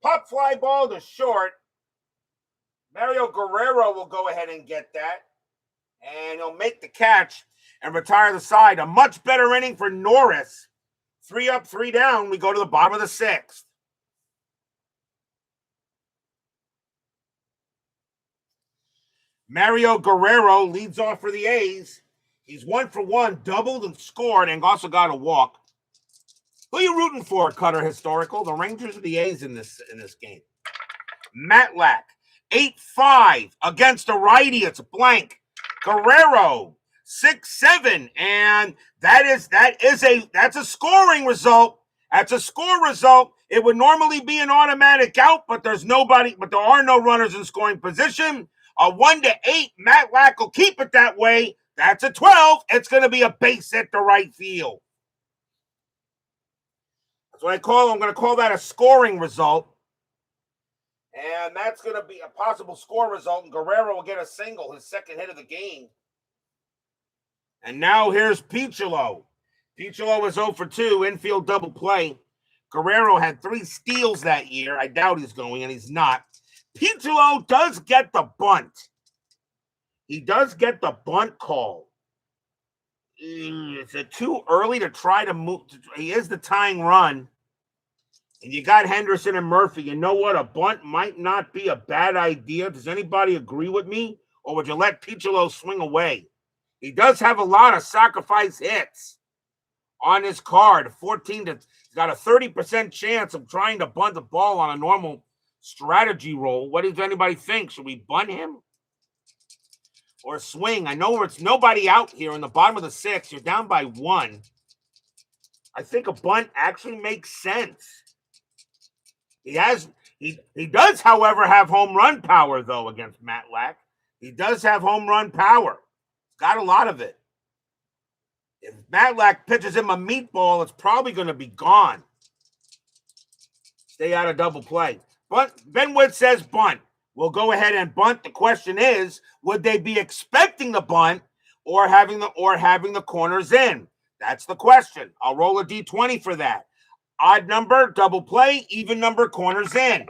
Pop fly ball to short. Mario Guerrero will go ahead and get that. And he'll make the catch and retire the side. A much better inning for Norris. 3 up, 3 down. We go to the bottom of the 6th. Mario Guerrero leads off for the A's. He's 1 for 1, doubled and scored, and also got a walk. Who are you rooting for, Cutter Historical? The Rangers or the A's in this game? Matlack, 8-5 against a righty. It's a blank. Guerrero, 6-7, and that's a scoring result. That's a score result. It would normally be an automatic out, but there are no runners in scoring position. A 1-8, Matlack will keep it that way. That's a 12. It's going to be a base hit to right field. That's what I'm going to call that a scoring result. And that's going to be a possible score result. And Guerrero will get a single, his second hit of the game. And now here's Piccolo. Piccolo is 0 for 2, infield double play. Guerrero had 3 steals that year. I doubt he's going, and he's not. Piccolo does get the bunt. He does get the bunt call. Is it too early to try to move? He is the tying run. And you got Henderson and Murphy. You know what? A bunt might not be a bad idea. Does anybody agree with me? Or would you let Piccolo swing away? He does have a lot of sacrifice hits on his card. He's got a 30% chance of trying to bunt the ball on a normal strategy roll. What does anybody think? Should we bunt him or swing? I know it's nobody out here in the bottom of the 6th. You're down by 1. I think a bunt actually makes sense. He does, however, have home run power, though, against Matlack. He does have home run power. He's got a lot of it. If Matlack pitches him a meatball, it's probably going to be gone. Stay out of double play. But Ben Wood says bunt. We'll go ahead and bunt. The question is, would they be expecting the bunt or having the corners in? That's the question. I'll roll a D20 for that. Odd number, double play. Even number, corners in.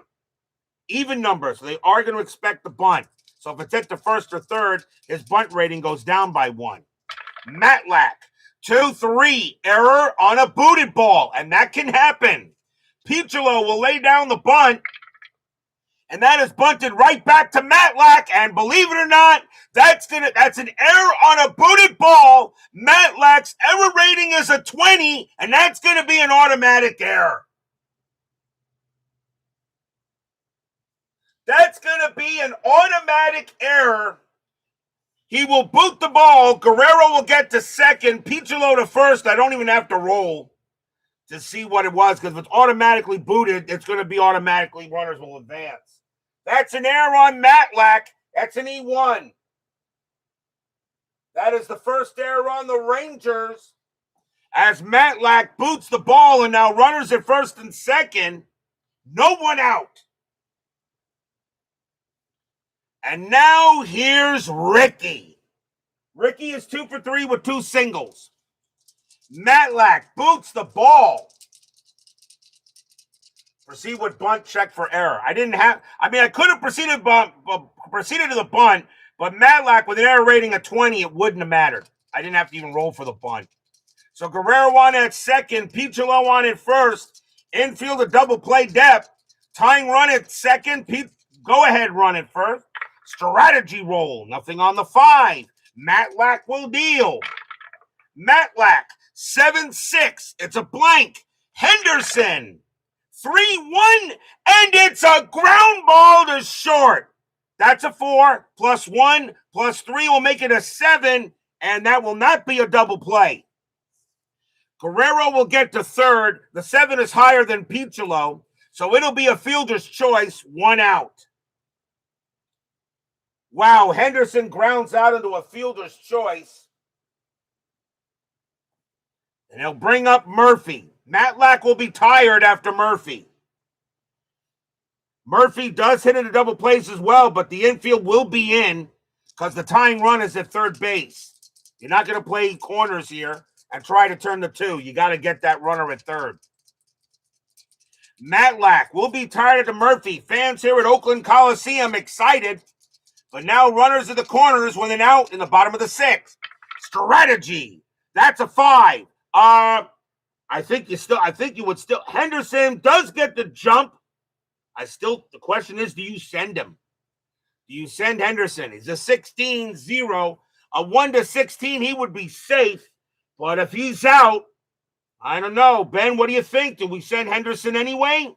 Even number, so they are going to expect the bunt. So if it's hit the first or third, his bunt rating goes down by 1. Matlack, 2-3, error on a booted ball, and that can happen. Piccolo will lay down the bunt, and that is bunted right back to Matlack, and believe it or not, that's an error on a booted ball. Matlack's error rating is a 20, and that's going to be an automatic error. That's going to be an automatic error. He will boot the ball. Guerrero will get to second. Piccolo to first. I don't even have to roll to see what it was, because if it's automatically booted, it's going to be automatically runners will advance. That's an error on Matlack. That's an E1. That is the first error on the Rangers, as Matlack boots the ball, and now runners at first and second. No one out. And now here's Ricky. Ricky is 2 for 3 with 2 singles. Matlack boots the ball. Proceed with bunt, check for error. I could have proceeded to the bunt, but Matlack with an error rating of 20, it wouldn't have mattered. I didn't have to even roll for the bunt. So Guerrero on at second, Piccolo on at first. Infield a double play depth. Tying run at second. Go ahead run at first. Strategy roll. Nothing on the 5. Matlack will deal. Matlack, 7-6. It's a blank. Henderson, 3-1. And it's a ground ball to short. That's a 4. +1 +3 will make it a 7. And that will not be a double play. Guerrero will get to third. The 7 is higher than Piccolo. So it'll be a fielder's choice. 1 out. Wow, Henderson grounds out into a fielder's choice. And he'll bring up Murphy. Matlack will be tired after Murphy. Murphy does hit into double plays as well, but the infield will be in because the tying run is at third base. You're not going to play corners here and try to turn the 2. You got to get that runner at third. Matlack will be tired to Murphy. Fans here at Oakland Coliseum excited. But now runners at the corners with an out in the bottom of the 6th. Strategy. That's a 5. I think you would still. Henderson does get the jump. The question is, do you send him? Do you send Henderson? He's a 16-0. A 1-16, he would be safe. But if he's out, I don't know. Ben, what do you think? Do we send Henderson anyway?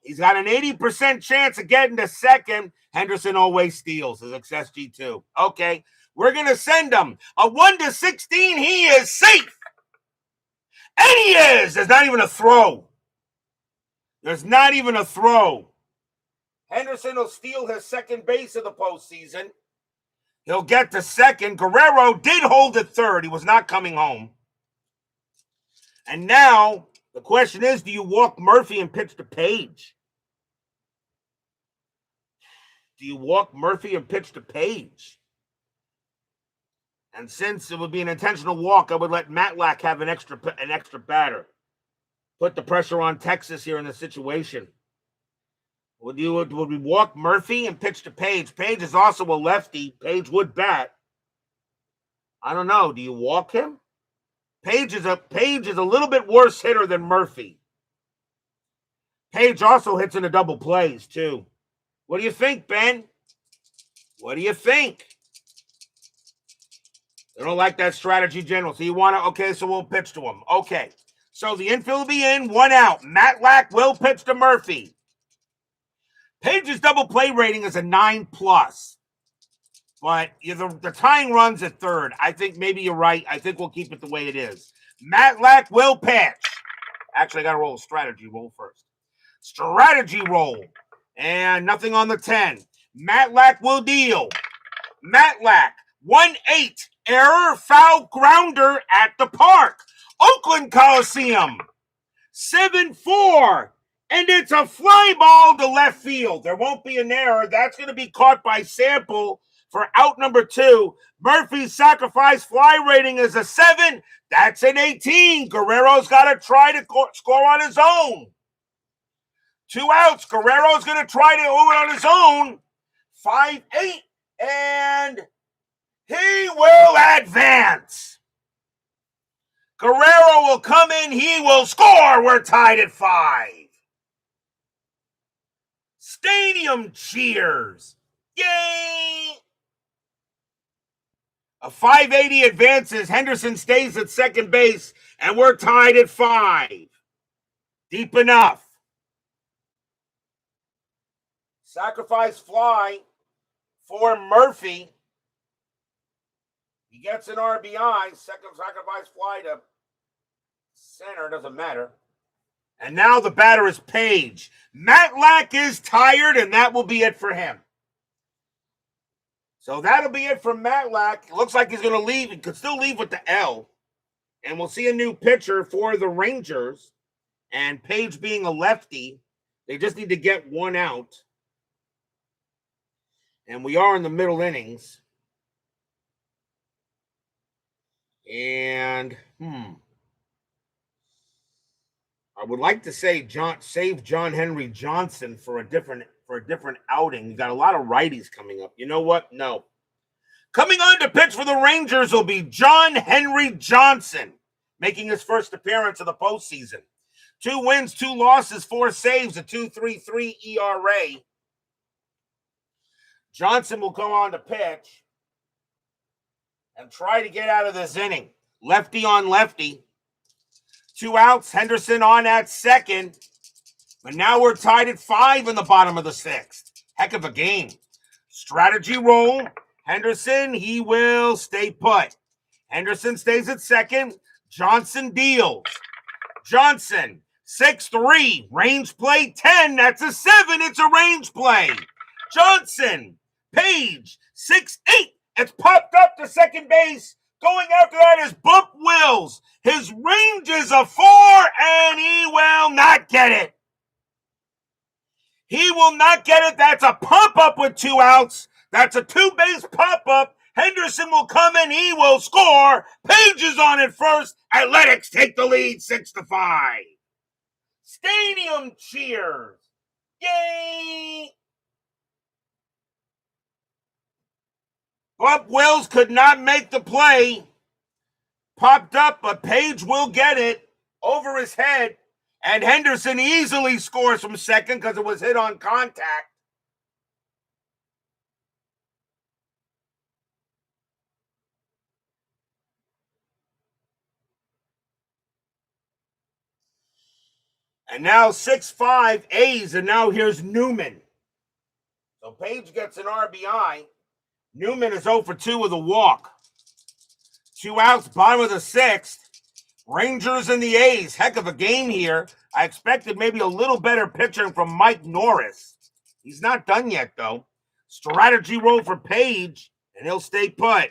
He's got an 80% chance of getting to second. Henderson always steals his XSG2. Okay, we're going to send him. A 1-16, he is safe. And he is. There's not even a throw. There's not even a throw. Henderson will steal his second base of the postseason. He'll get to second. Guerrero did hold at third. He was not coming home. And now the question is, do you walk Murphy and pitch to Page? Do you walk Murphy and pitch to Page? And since it would be an intentional walk, I would let Matlack have an extra batter. Put the pressure on Texas here in the situation. Would we walk Murphy and pitch to Page? Page is also a lefty. Page would bat. I don't know. Do you walk him? Page is a little bit worse hitter than Murphy. Page also hits into double plays, too. What do you think, Ben? What do you think? They don't like that strategy, General. So you want to, okay, so we'll pitch to him. Okay. So the infield will be in, 1 out. Matlack will pitch to Murphy. Page's double play rating is a 9+. But the tying runs at third. I think maybe you're right. I think we'll keep it the way it is. Matlack will pitch. Actually, I got to roll a strategy roll first. Strategy roll. And nothing on the 10. Matlack will deal. Matlack, 1-8. Error, foul, grounder at the park. Oakland Coliseum, 7-4. And it's a fly ball to left field. There won't be an error. That's going to be caught by Sample for out number 2. Murphy's sacrifice fly rating is a 7. That's an 18. Guerrero's got to try to score on his own. 2 outs. Guerrero's going to try to do it on his own. 5-8. And he will advance. Guerrero will come in. He will score. We're tied at 5. Stadium cheers. Yay! A 580 advances. Henderson stays at second base, and we're tied at 5. Deep enough. Sacrifice fly for Murphy. He gets an RBI. Second sacrifice fly to center. Doesn't matter. And now the batter is Page. Matlack is tired, and that will be it for him. So that'll be it for Matlack. It looks like he's going to leave. He could still leave with the L. And we'll see a new pitcher for the Rangers. And Page being a lefty, they just need to get 1 out. And we are in the middle innings. And, I would like to say save John Henry Johnson for a different outing. You got a lot of righties coming up. You know what? No. Coming on to pitch for the Rangers will be John Henry Johnson, making his first appearance of the postseason. 2 wins, 2 losses, 4 saves, a 2.33 ERA. Johnson will come on to pitch and try to get out of this inning. Lefty on lefty. 2 outs. Henderson on at second. But now we're tied at 5 in the bottom of the 6th. Heck of a game. Strategy roll. Henderson, he will stay put. Henderson stays at second. Johnson deals. Johnson, 6-3. Range play 10. That's a 7. It's a range play. Johnson, Page, 6-8. It's popped up to second base. Going after that is Bump Wills. His range is a 4, and he will not get it. He will not get it. That's a pop-up with 2 outs. That's a 2-base pop-up. Henderson will come in. He will score. Page is on at first. Athletics take the lead 6-5. Stadium cheers. Yay! Bump Wills could not make the play. Popped up, but Page will get it over his head. And Henderson easily scores from second because it was hit on contact. And now 6-5 A's, and now here's Newman. So Page gets an RBI. Newman is 0 for 2 with a walk. 2 outs, bottom of the 6th. Rangers and the A's. Heck of a game here. I expected maybe a little better pitching from Mike Norris. He's not done yet, though. Strategy roll for Page, and he'll stay put.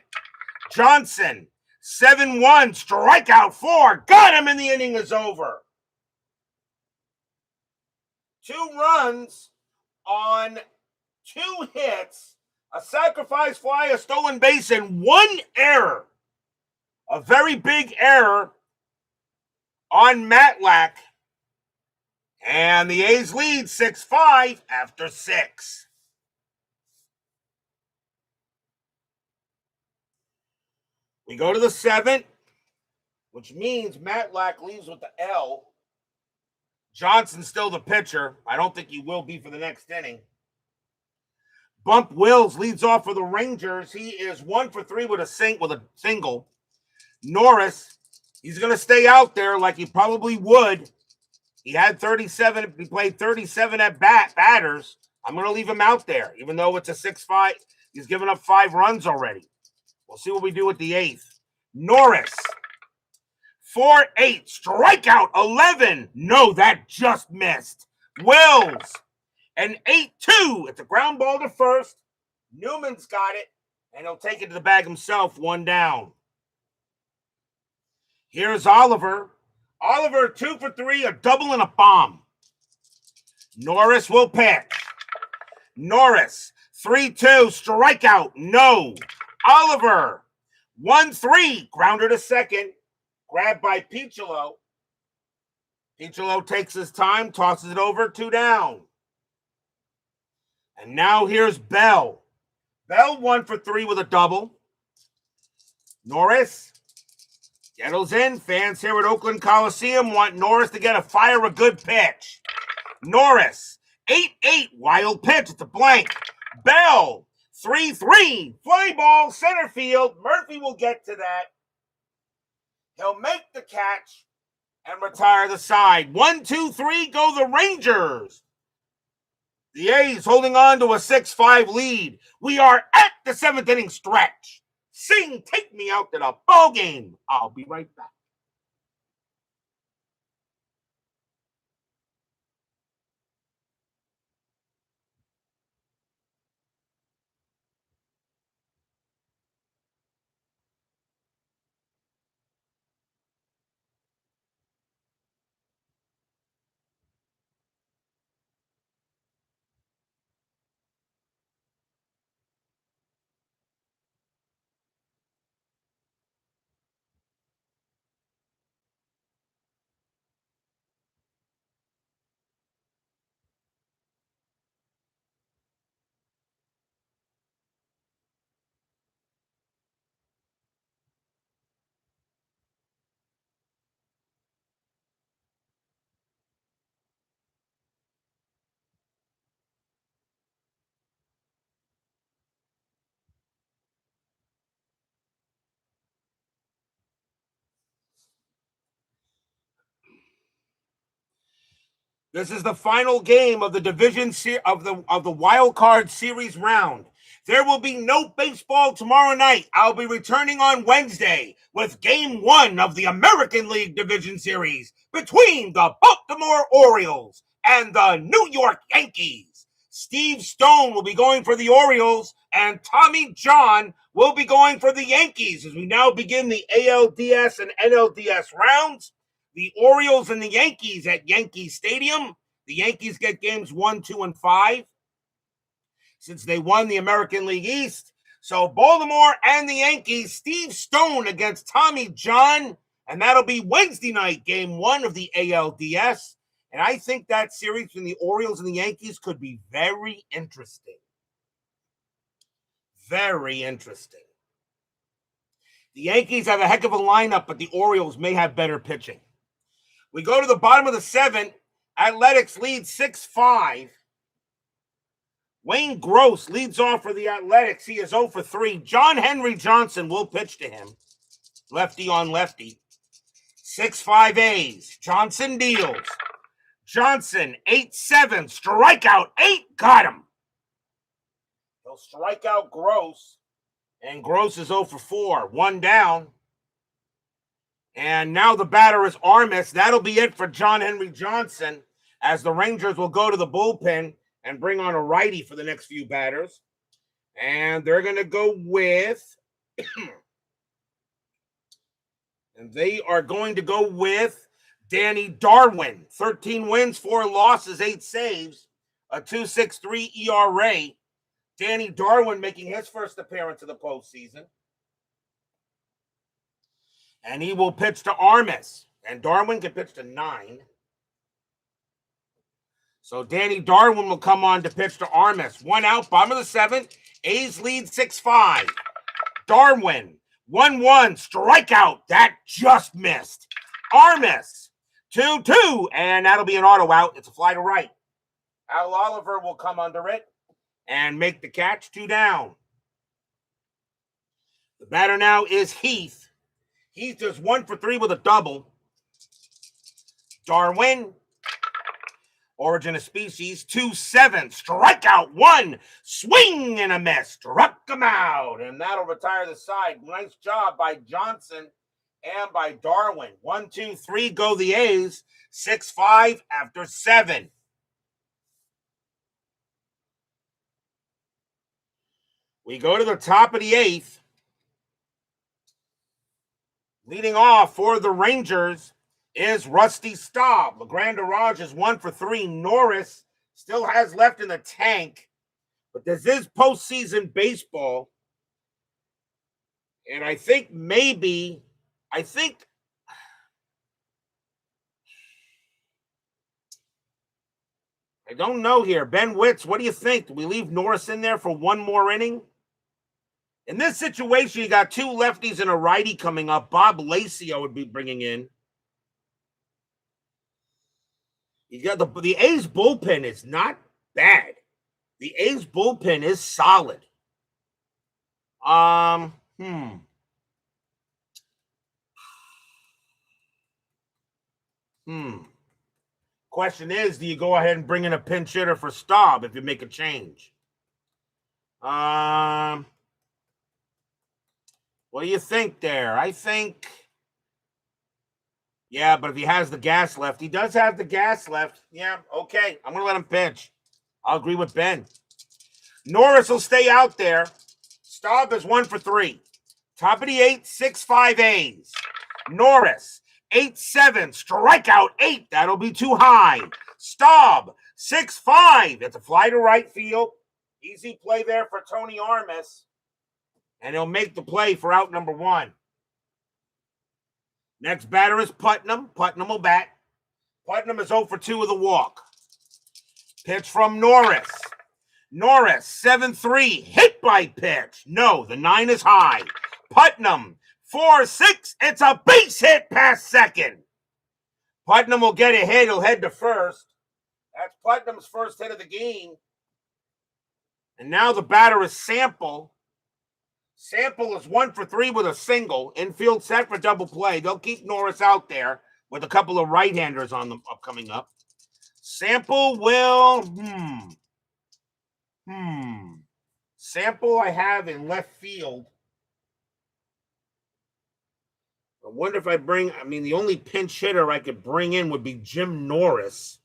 Johnson, 7-1, strikeout 4. Got him, and the inning is over. 2 runs on 2 hits, a sacrifice fly, a stolen base, and 1 error. A very big error on Matlack. And the A's lead 6-5 after 6. We go to the 7th, which means Matlack leaves with the L. Johnson's still the pitcher. I don't think he will be for the next inning. Bump Wills leads off for the Rangers. He is 1 for 3 with a single. Norris, he's going to stay out there like he probably would. He had 37. He played 37 at batters. I'm going to leave him out there, even though it's a 6-5. He's given up 5 runs already. We'll see what we do with the 8th. Norris, 4-8, strikeout 11. No, that just missed. Wills, an 8-2. It's a ground ball to first. Newman's got it, and he'll take it to the bag himself, 1 down. Here's Oliver. Oliver, 2 for 3, a double and a bomb. Norris will pitch. Norris, 3-2, strikeout, no. Oliver, 1-3, grounder to second, grabbed by Piccolo. Piccolo takes his time, tosses it over, 2 down. And now here's Bell. Bell 1-for-3 with a double. Norris settles in. Fans here at Oakland Coliseum want Norris to fire a good pitch. Norris, 8-8, wild pitch. It's a blank. Bell, 3-3, fly ball, center field. Murphy will get to that. He'll make the catch and retire the side. 1-2-3, go the Rangers. The A's holding on to a 6-5 lead. We are at the 7th inning stretch. Sing, take me out to the ball game. I'll be right back. This is the final game of the division of the wild card series round. There will be no baseball tomorrow night. I'll be returning on Wednesday with Game 1 of the American League Division Series between the Baltimore Orioles and the New York Yankees. Steve Stone will be going for the Orioles, and Tommy John will be going for the Yankees as we now begin the ALDS and NLDS rounds. The Orioles and the Yankees at Yankee Stadium. The Yankees get games 1, 2, and 5 since they won the American League East. So Baltimore and the Yankees, Steve Stone against Tommy John, and that'll be Wednesday night, Game 1 of the ALDS. And I think that series between the Orioles and the Yankees could be very interesting. Very interesting. The Yankees have a heck of a lineup, but the Orioles may have better pitching. We go to the bottom of the 7th. Athletics lead 6-5. Wayne Gross leads off for the Athletics. He is 0-for-3. John Henry Johnson will pitch to him. Lefty on lefty. 6-5 A's. Johnson deals. Johnson, 8-7. Strikeout, 8. Got him. He'll strike out Gross. And Gross is 0-for-4. 1 down. And now the batter is Armas. That'll be it for John Henry Johnson as the Rangers will go to the bullpen and bring on a righty for the next few batters. And they're going to go with and they are going to go with Danny Darwin. 13 wins, 4 losses, 8 saves, a 2.63 ERA. Danny Darwin making his first appearance of the postseason. And he will pitch to Armas. And Darwin can pitch to 9. So Danny Darwin will come on to pitch to Armas. 1 out, bottom of the 7th. A's lead 6-5. Darwin, 1-1, strikeout. That just missed. Armas, 2-2. And that'll be an auto out. It's a fly to right. Al Oliver will come under it and make the catch. 2 down. The batter now is Heath. He's just 1-for-3 with a double. Darwin, origin of species, 2-7, strikeout 1, swing and a miss, struck him out, and that'll retire the side. Nice job by Johnson and by Darwin. 1, 2, 3, go the A's. 6-5 after 7. We go to the top of the 8th. Leading off for the Rangers is Rusty Staub. LeGrand Arrage is 1-for-3. Norris still has left in the tank. But this is postseason baseball. And I think I don't know here. Ben Witz, what do you think? Do we leave Norris in there for one more inning? In this situation, you got two lefties and a righty coming up. Bob Lacio would be bringing in. You got the A's bullpen is not bad. The A's bullpen is solid. Question is, do you go ahead and bring in a pinch hitter for Staub if you make a change? What do you think there? I think, yeah, but if he has the gas left, he does have the gas left. Yeah, okay. I'm going to let him pitch. I'll agree with Ben. Norris will stay out there. Staub is 1 for 3. Top of the 8, 6-5 A's. Norris, 8-7, strikeout 8. That'll be too high. Staub, 6-5. It's a fly to right field. Easy play there for Tony Armas. And he'll make the play for out number 1. Next batter is Putnam. Putnam will bat. Putnam is 0 for 2 with a walk. Pitch from Norris. Norris, 7-3, hit by pitch. No, the 9 is high. Putnam, 4-6, it's a base hit past second. Putnam will get a hit. He'll head to first. That's Putnam's first hit of the game. And now the batter is Sample. Sample is 1 for 3 with a single. Infield set for double play. They'll keep Norris out there with a couple of right-handers on them coming up. Sample will, Sample I have in left field. I wonder if the only pinch hitter I could bring in would be Jim Norris.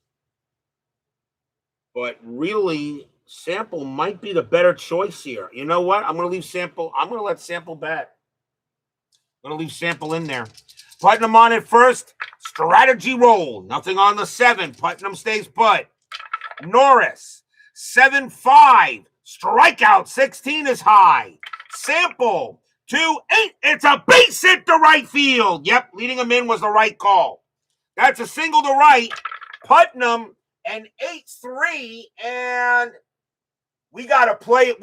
But really, Sample might be the better choice here. You know what? I'm going to leave Sample. I'm going to let Sample bat. I'm going to leave Sample in there. Putnam on it first. Strategy roll. Nothing on the 7. Putnam stays put. Norris, 7-5. Strikeout, 16 is high. Sample, 2-8. It's a base hit to right field. Yep, leading him in was the right call. That's a single to right. Putnam, an 8-3, and we gotta play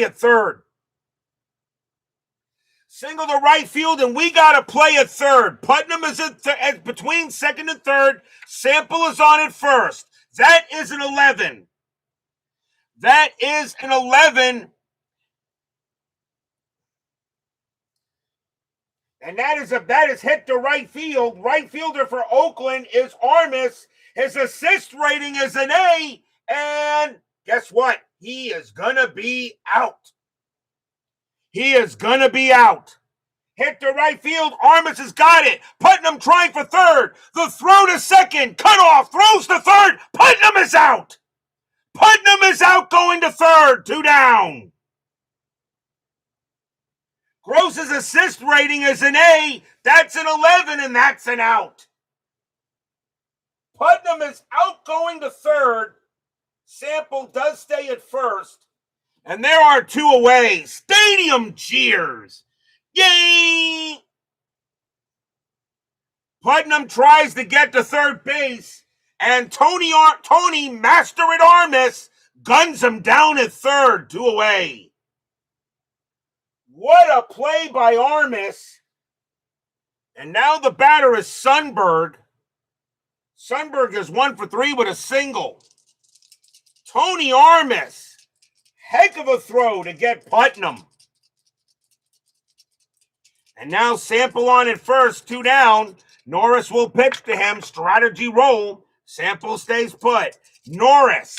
at third. Single to right field, and we gotta play at third. Putnam is between second and third. Sample is on at first. That is an 11. That is an 11. And that is hit to right field. Right fielder for Oakland is Armas. His assist rating is an A. And guess what? He is going to be out. He is going to be out. Hit to right field. Armas has got it. Putnam trying for third. The throw to second. Cut off. Throws to third. Putnam is out. Putnam is out going to third. 2 down. Gross's assist rating is an A. That's an 11, and that's an out. Putnam is out going to third. Sample does stay at first. And there are 2 away. Stadium cheers. Yay! Putnam tries to get to third base. And Tony Master at Armas guns him down at third. 2 away. What a play by Armas. And now the batter is Sundberg. Sundberg is 1 for 3 with a single. Tony Armas. Heck of a throw to get Putnam. And now Sample on at first. 2 down. Norris will pitch to him. Strategy roll. Sample stays put. Norris,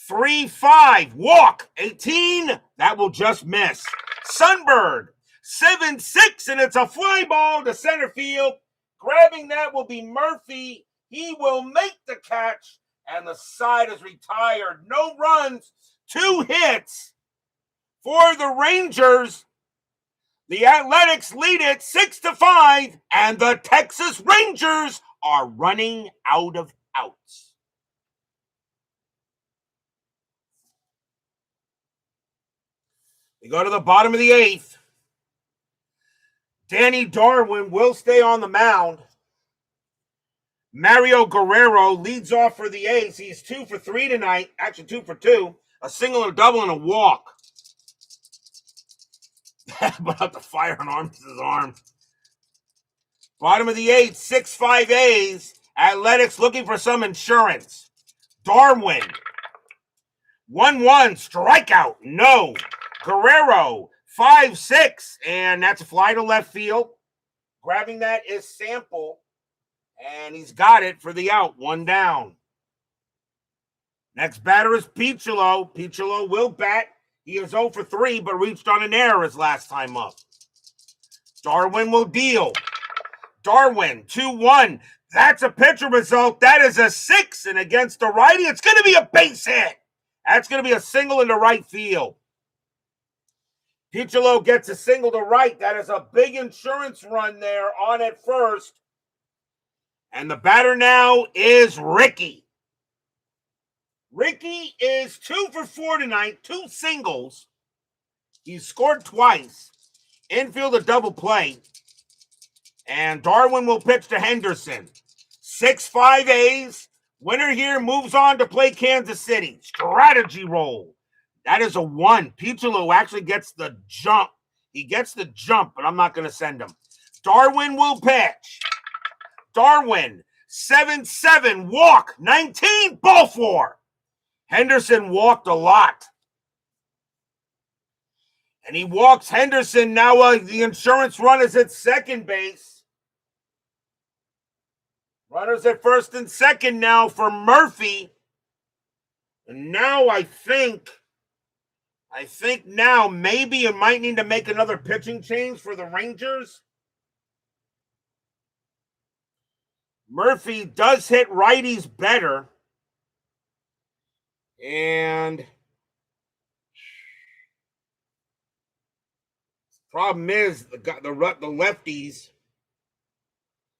3-5, walk, 18. That will just miss. Sundberg, 7-6, and it's a fly ball to center field. Grabbing that will be Murphy. He will make the catch, and the side is retired. No runs, 2 hits for the Rangers. The Athletics lead it 6-5, and the Texas Rangers are running out of outs. We go to the bottom of the 8th. Danny Darwin will stay on the mound. Mario Guerrero leads off for the A's. He's 2 for 3 tonight. Actually, 2 for 2. A single, a double, and a walk. About to fire an arm to his arm. Bottom of the 8th, 6-5 A's. Athletics looking for some insurance. Darwin. 1-1. Strikeout. No. Guerrero. 5-6. And that's a fly to left field. Grabbing that is Sample. And he's got it for the out. 1 down. Next batter is Piccolo. Piccolo will bat. He is 0 for 3, but reached on an error his last time up. Darwin will deal. Darwin, 2-1. That's a pitcher result. That is a 6, and against the righty, it's going to be a base hit. That's going to be a single into right field. Piccolo gets a single to right. That is a big insurance run there on at first. And the batter now is Ricky. Ricky is 2 for 4 tonight, 2 singles. He's scored twice. Infield a double play. And Darwin will pitch to Henderson. 6-5 A's. Winner here moves on to play Kansas City. Strategy roll. That is a 1. Piccolo actually gets the jump. He gets the jump, but I'm not going to send him. Darwin will pitch. Darwin, 7-7, walk, 19, ball 4. Henderson walked a lot. And he walks Henderson. Now the insurance run is at second base. Runners at first and second now for Murphy. And now I think now maybe you might need to make another pitching change for the Rangers. Murphy does hit righties better. And problem is the lefties,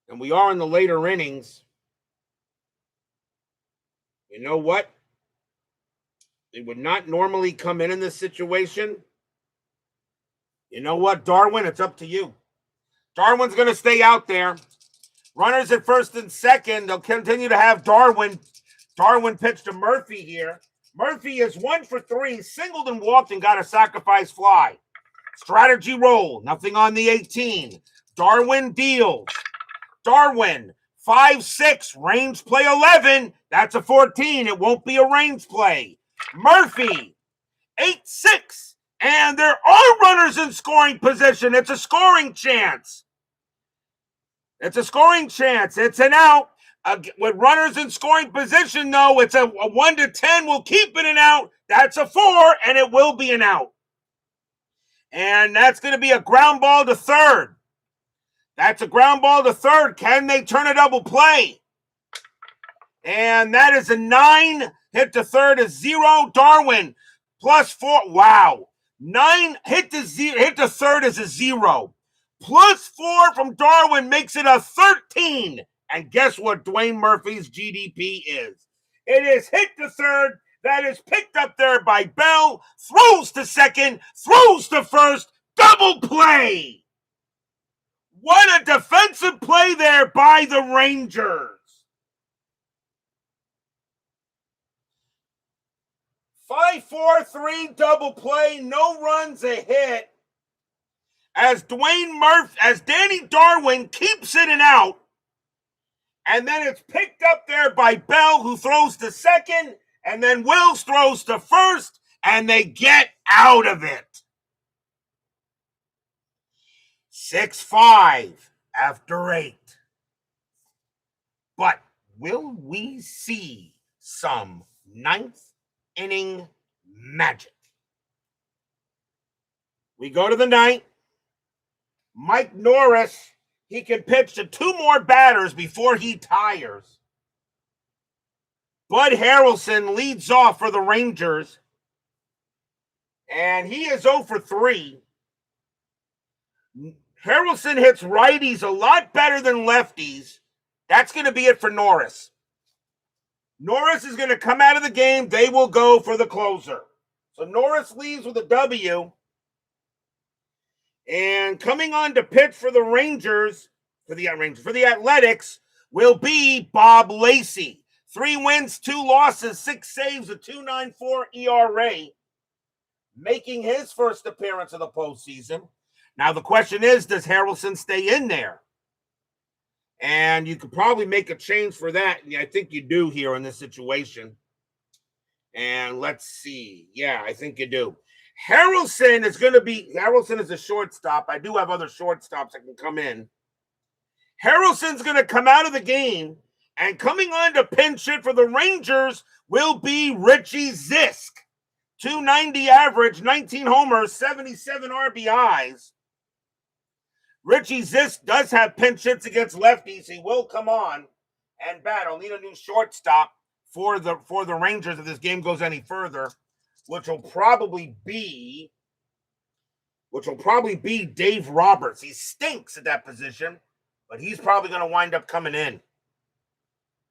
and we are in the later innings. You know what? They would not normally come in this situation. You know what, Darwin? It's up to you. Darwin's going to stay out there. Runners at first and second. They'll continue to have Darwin. Darwin pitched to Murphy here. Murphy is 1 for 3, singled and walked and got a sacrifice fly. Strategy roll. Nothing on the 18. Darwin deals. Darwin, 5-6, range play 11. That's a 14. It won't be a range play. Murphy, 8-6. And there are runners in scoring position. It's a scoring chance. It's a scoring chance. It's an out. With runners in scoring position, though, it's a 1 to 10. We'll keep it an out. That's a 4, and it will be an out. And that's going to be a ground ball to third. That's a ground ball to third. Can they turn a double play? And that is a 9. Hit to third is 0. Darwin, +4. Wow. 9 hit to third is a 0. +4 from Darwin makes it a 13. And guess what Dwayne Murphy's GDP is? It is hit to third. That is picked up there by Bell. Throws to second. Throws to first. Double play. What a defensive play there by the Rangers. 5-4-3 double play. No runs, a hit. As Danny Darwin keeps it and out. And then it's picked up there by Bell, who throws to second. And then Wills throws to first. And they get out of it. 6-5 after 8. But will we see some ninth inning magic? We go to the ninth. Mike Norris, he can pitch to 2 more batters before he tires. Bud Harrelson leads off for the Rangers. And he is 0 for 3. Harrelson hits righties a lot better than lefties. That's going to be it for Norris. Norris is going to come out of the game. They will go for the closer. So Norris leaves with a W. And coming on to pitch for the Athletics, will be Bob Lacey. 3 wins, 2 losses, 6 saves, a 2.94 ERA, making his first appearance of the postseason. Now, the question is, does Harrelson stay in there? And you could probably make a change for that. I think you do here in this situation. And let's see. Yeah, I think you do. Harrelson is a shortstop. I do have other shortstops that can come in. Harrelson's going to come out of the game, and coming on to pinch hit for the Rangers will be Richie Zisk. 290 average, 19 homers, 77 RBIs. Richie Zisk does have pinch hits against lefties. He will come on and bat. I'll need a new shortstop for the Rangers if this game goes any further, which will probably be Dave Roberts. He stinks at that position, but he's probably going to wind up coming in.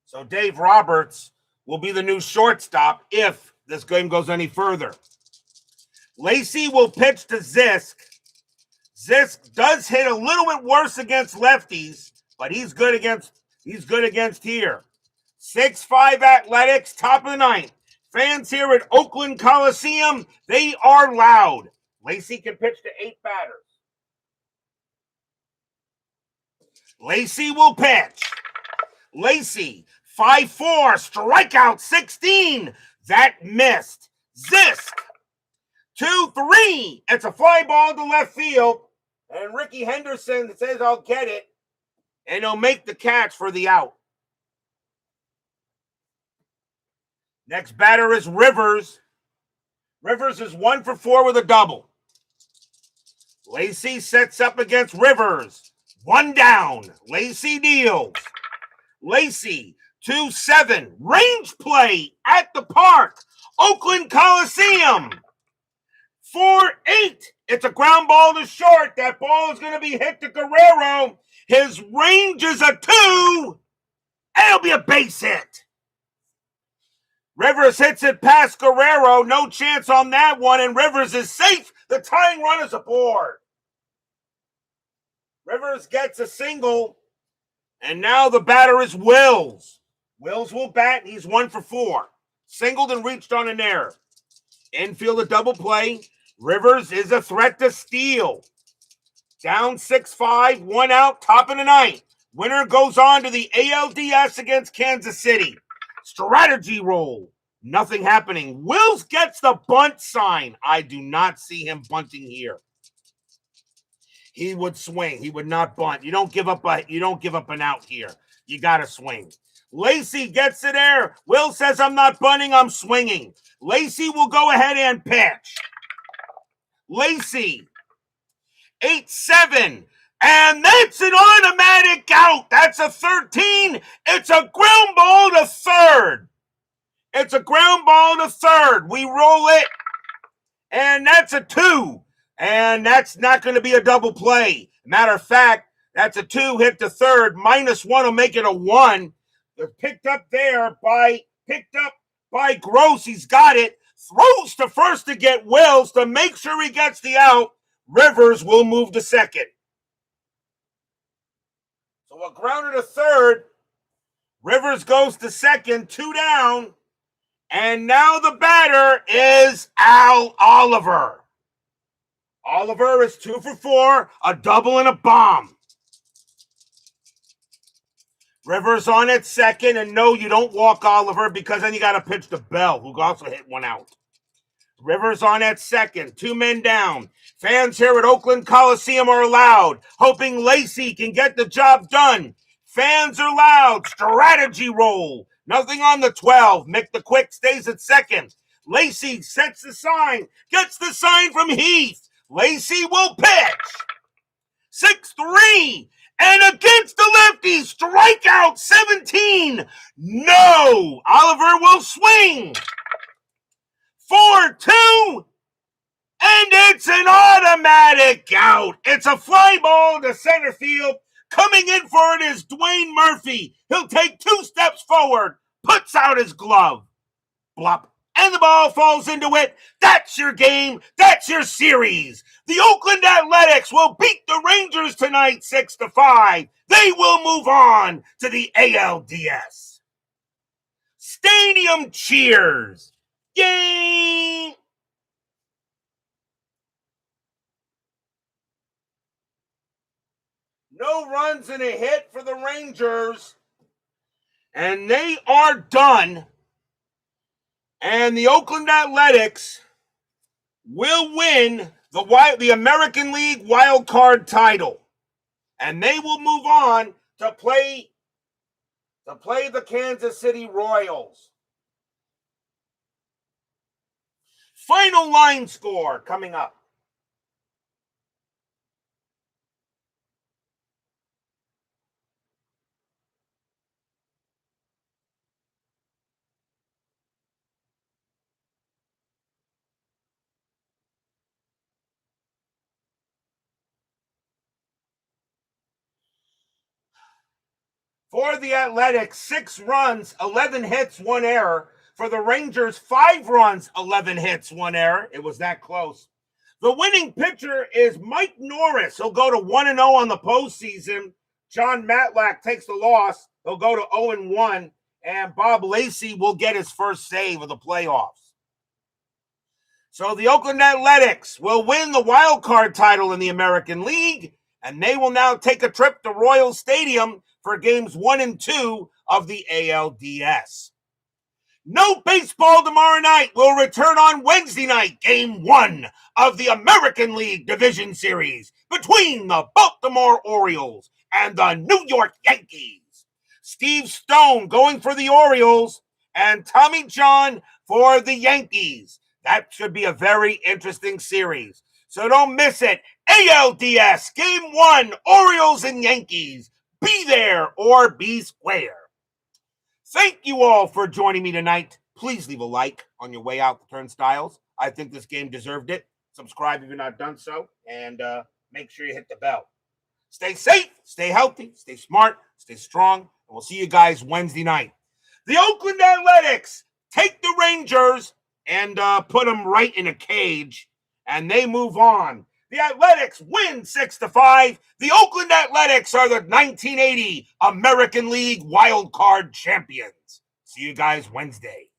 So Dave Roberts will be the new shortstop if this game goes any further. Lacey will pitch to Zisk. Zisk does hit a little bit worse against lefties, but he's good against here. 6-5 Athletics, top of the ninth. Fans here at Oakland Coliseum, they are loud. Lacey can pitch to 8 batters. Lacey will pitch. Lacey, 5-4, strikeout 16. That missed. Zisk, 2-3. It's a fly ball to left field. And Ricky Henderson says, I'll get it. And he'll make the catch for the out. Next batter is Rivers. Rivers is 1 for 4 with a double. Lacey sets up against Rivers. 1 down. Lacey deals. Lacey, 2-7. Range play at the park. Oakland Coliseum. 4-8. It's a ground ball to short. That ball is going to be hit to Guerrero. His range is a 2. And it'll be a base hit. Rivers hits it past Guerrero. No chance on that one. And Rivers is safe. The tying run is aboard. Rivers gets a single. And now the batter is Wills. Wills will bat. He's 1 for 4. Singled and reached on an error. Infield a double play. Rivers is a threat to steal. Down 6-5, 1 out, top of the ninth. Winner goes on to the ALDS against Kansas City. Strategy roll. Nothing happening. Wills gets the bunt sign. I do not see him bunting here. He would swing. He would not bunt. You don't give up an out here. You got to swing. Lacey gets it there. Will says, I'm not bunting, I'm swinging. Lacey will go ahead and pitch. Lacey, 8-7. And that's an automatic out. That's a 13. It's a ground ball to third. It's a ground ball to third. We roll it. And that's a 2. And that's not going to be a double play. Matter of fact, that's a 2 hit to third. -1 will make it a 1. They're picked up by Gross. He's got it. Throws to first to get Wills to make sure he gets the out. Rivers will move to second. So a grounder to third. Rivers goes to second, 2 down. And now the batter is Al Oliver. Oliver is 2 for 4, a double and a bomb. Rivers on at second, and no, you don't walk Oliver because then you got to pitch to Bell, who also hit 1 out. Rivers on at second, 2 men down. Fans here at Oakland Coliseum are loud, hoping Lacey can get the job done. Fans are loud. Strategy roll. Nothing on the 12. Mick the Quick stays at second. Lacey sets the sign, gets the sign from Heath. Lacey will pitch. 6-3. And against the lefty, strikeout 17. No. Oliver will swing. 4-2. And it's an automatic out. It's a fly ball to center field. Coming in for it is Dwayne Murphy. He'll take 2 steps forward, puts out his glove. Blop. And and the ball falls into it. That's your game. That's your series. The Oakland Athletics will beat the Rangers tonight 6-5. They will move on to the ALDS. Stadium cheers. Yay! No runs and a hit for the Rangers. And they are done. And the Oakland Athletics will win the American League wild card title. And they will move on to play the Kansas City Royals. Final line score coming up. For the Athletics, 6 runs, 11 hits, 1 error. For the Rangers, 5 runs, 11 hits, 1 error. It was that close. The winning pitcher is Mike Norris. He'll go to 1-0 on the postseason. John Matlack takes the loss. He'll go to 0-1. And Bob Lacey will get his first save of the playoffs. So the Oakland Athletics will win the wild card title in the American League. And they will now take a trip to Royal Stadium for games 1 and 2 of the ALDS. No baseball tomorrow night. Will return on Wednesday night, game 1 of the American League Division Series between the Baltimore Orioles and the New York Yankees. Steve Stone going for the Orioles and Tommy John for the Yankees. That should be a very interesting series. So don't miss it. ALDS, Game 1, Orioles and Yankees. Be there or be square. Thank you all for joining me tonight. Please leave a like on your way out the turnstiles. I think this game deserved it. Subscribe if you're not done so. And make sure you hit the bell. Stay safe, stay healthy, stay smart, stay strong. And we'll see you guys Wednesday night. The Oakland Athletics take the Rangers and put them right in a cage. And they move on. The Athletics win 6-5. The Oakland Athletics are the 1980 American League Wild Card champions. See you guys Wednesday.